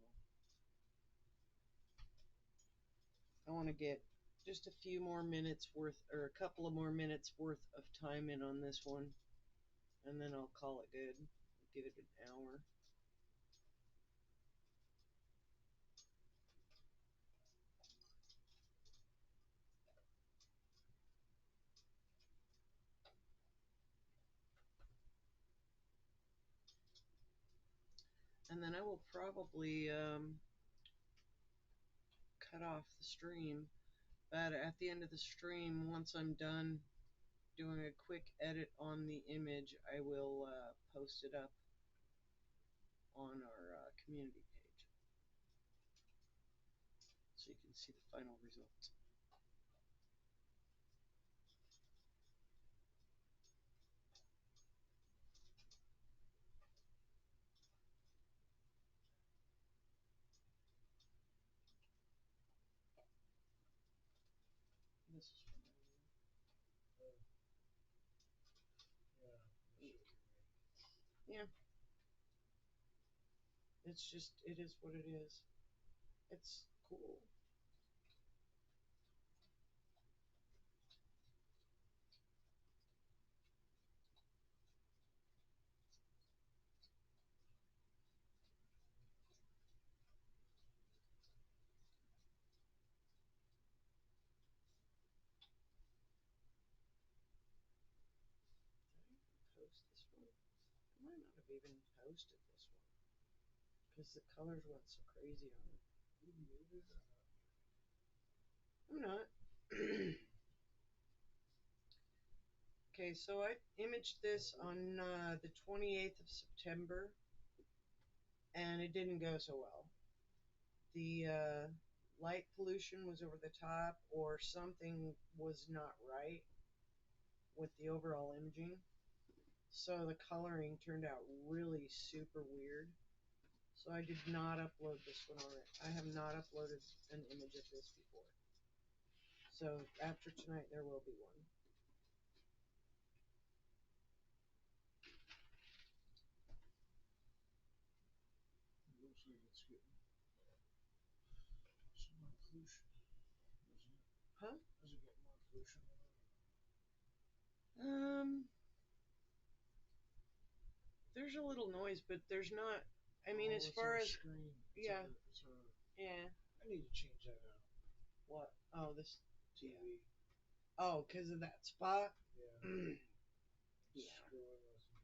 I want to get just a few more minutes worth, or a couple of more minutes worth of time in on this one, and then I'll call it good. Give it an hour. And then I will probably cut off the stream. But at the end of the stream, once I'm done doing a quick edit on the image, I will post it up on our community page so you can see the final results. This is from Yeah. yeah. It's just it is what it is. It's cool. Did I even post this one? I might not have even posted this one because the colors went so crazy on it. You muted or not? I'm not. Okay, so I imaged this on the 28th of September, and it didn't go so well. The light pollution was over the top, or something was not right with the overall imaging. So the coloring turned out really super weird. So I did not upload this one already. I have not uploaded an image of this before. So after tonight, there will be one. It looks like it's getting some more pollution, doesn't it? Huh? Does it get more pollution than that? Um, there's a little noise, but there's not. I mean, as It's far our as screen. yeah, It's our. yeah. I need to change that out. What? Oh, this TV. yeah. Oh, because of that spot. Yeah. Yeah. Screwing with me.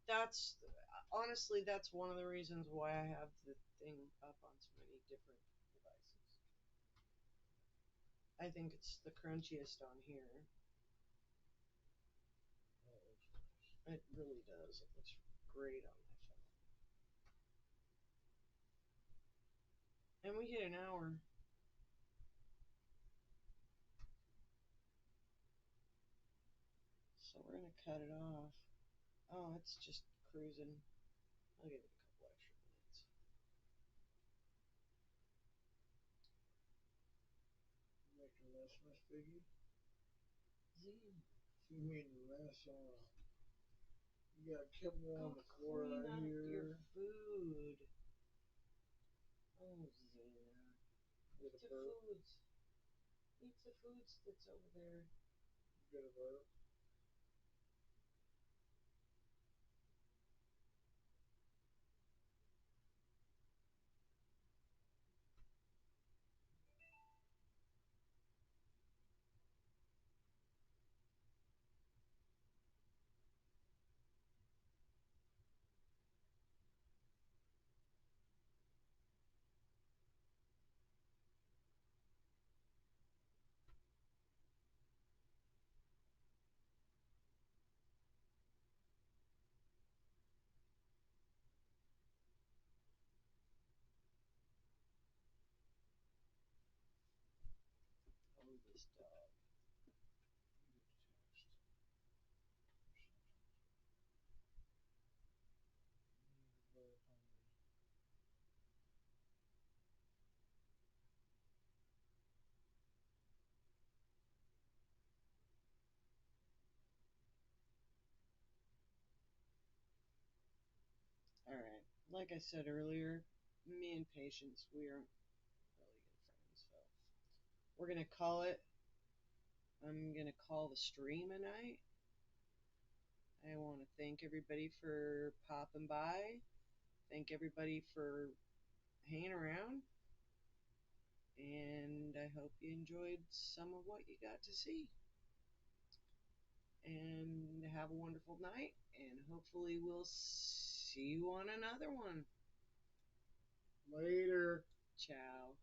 That's honestly that's one of the reasons why I have the thing up on so many different devices. I think it's the crunchiest on here. Oh, it looks nice. It really does. It looks great on my phone. And we hit an hour. So we're gonna cut it off. Oh, it's just cruising. I'll give it a couple extra minutes. Making less, Miss Piggy? Z, You mean less on. You got kibble go on the floor clean right up your here. food. Oh, Zena. Get Eat a the burp. foods. Eat the foods that's over there. Get a burp. Oh, this dog. You get the test. You need a burp, hungry. All right. Like I said earlier, me and Patience, we aren't really good friends. So we're going to call it. I'm going to call the stream a night. I want to thank everybody for popping by. Thank everybody for hanging around. And I hope you enjoyed some of what you got to see. And have a wonderful night. And hopefully, we'll see you on another one. Later. Ciao.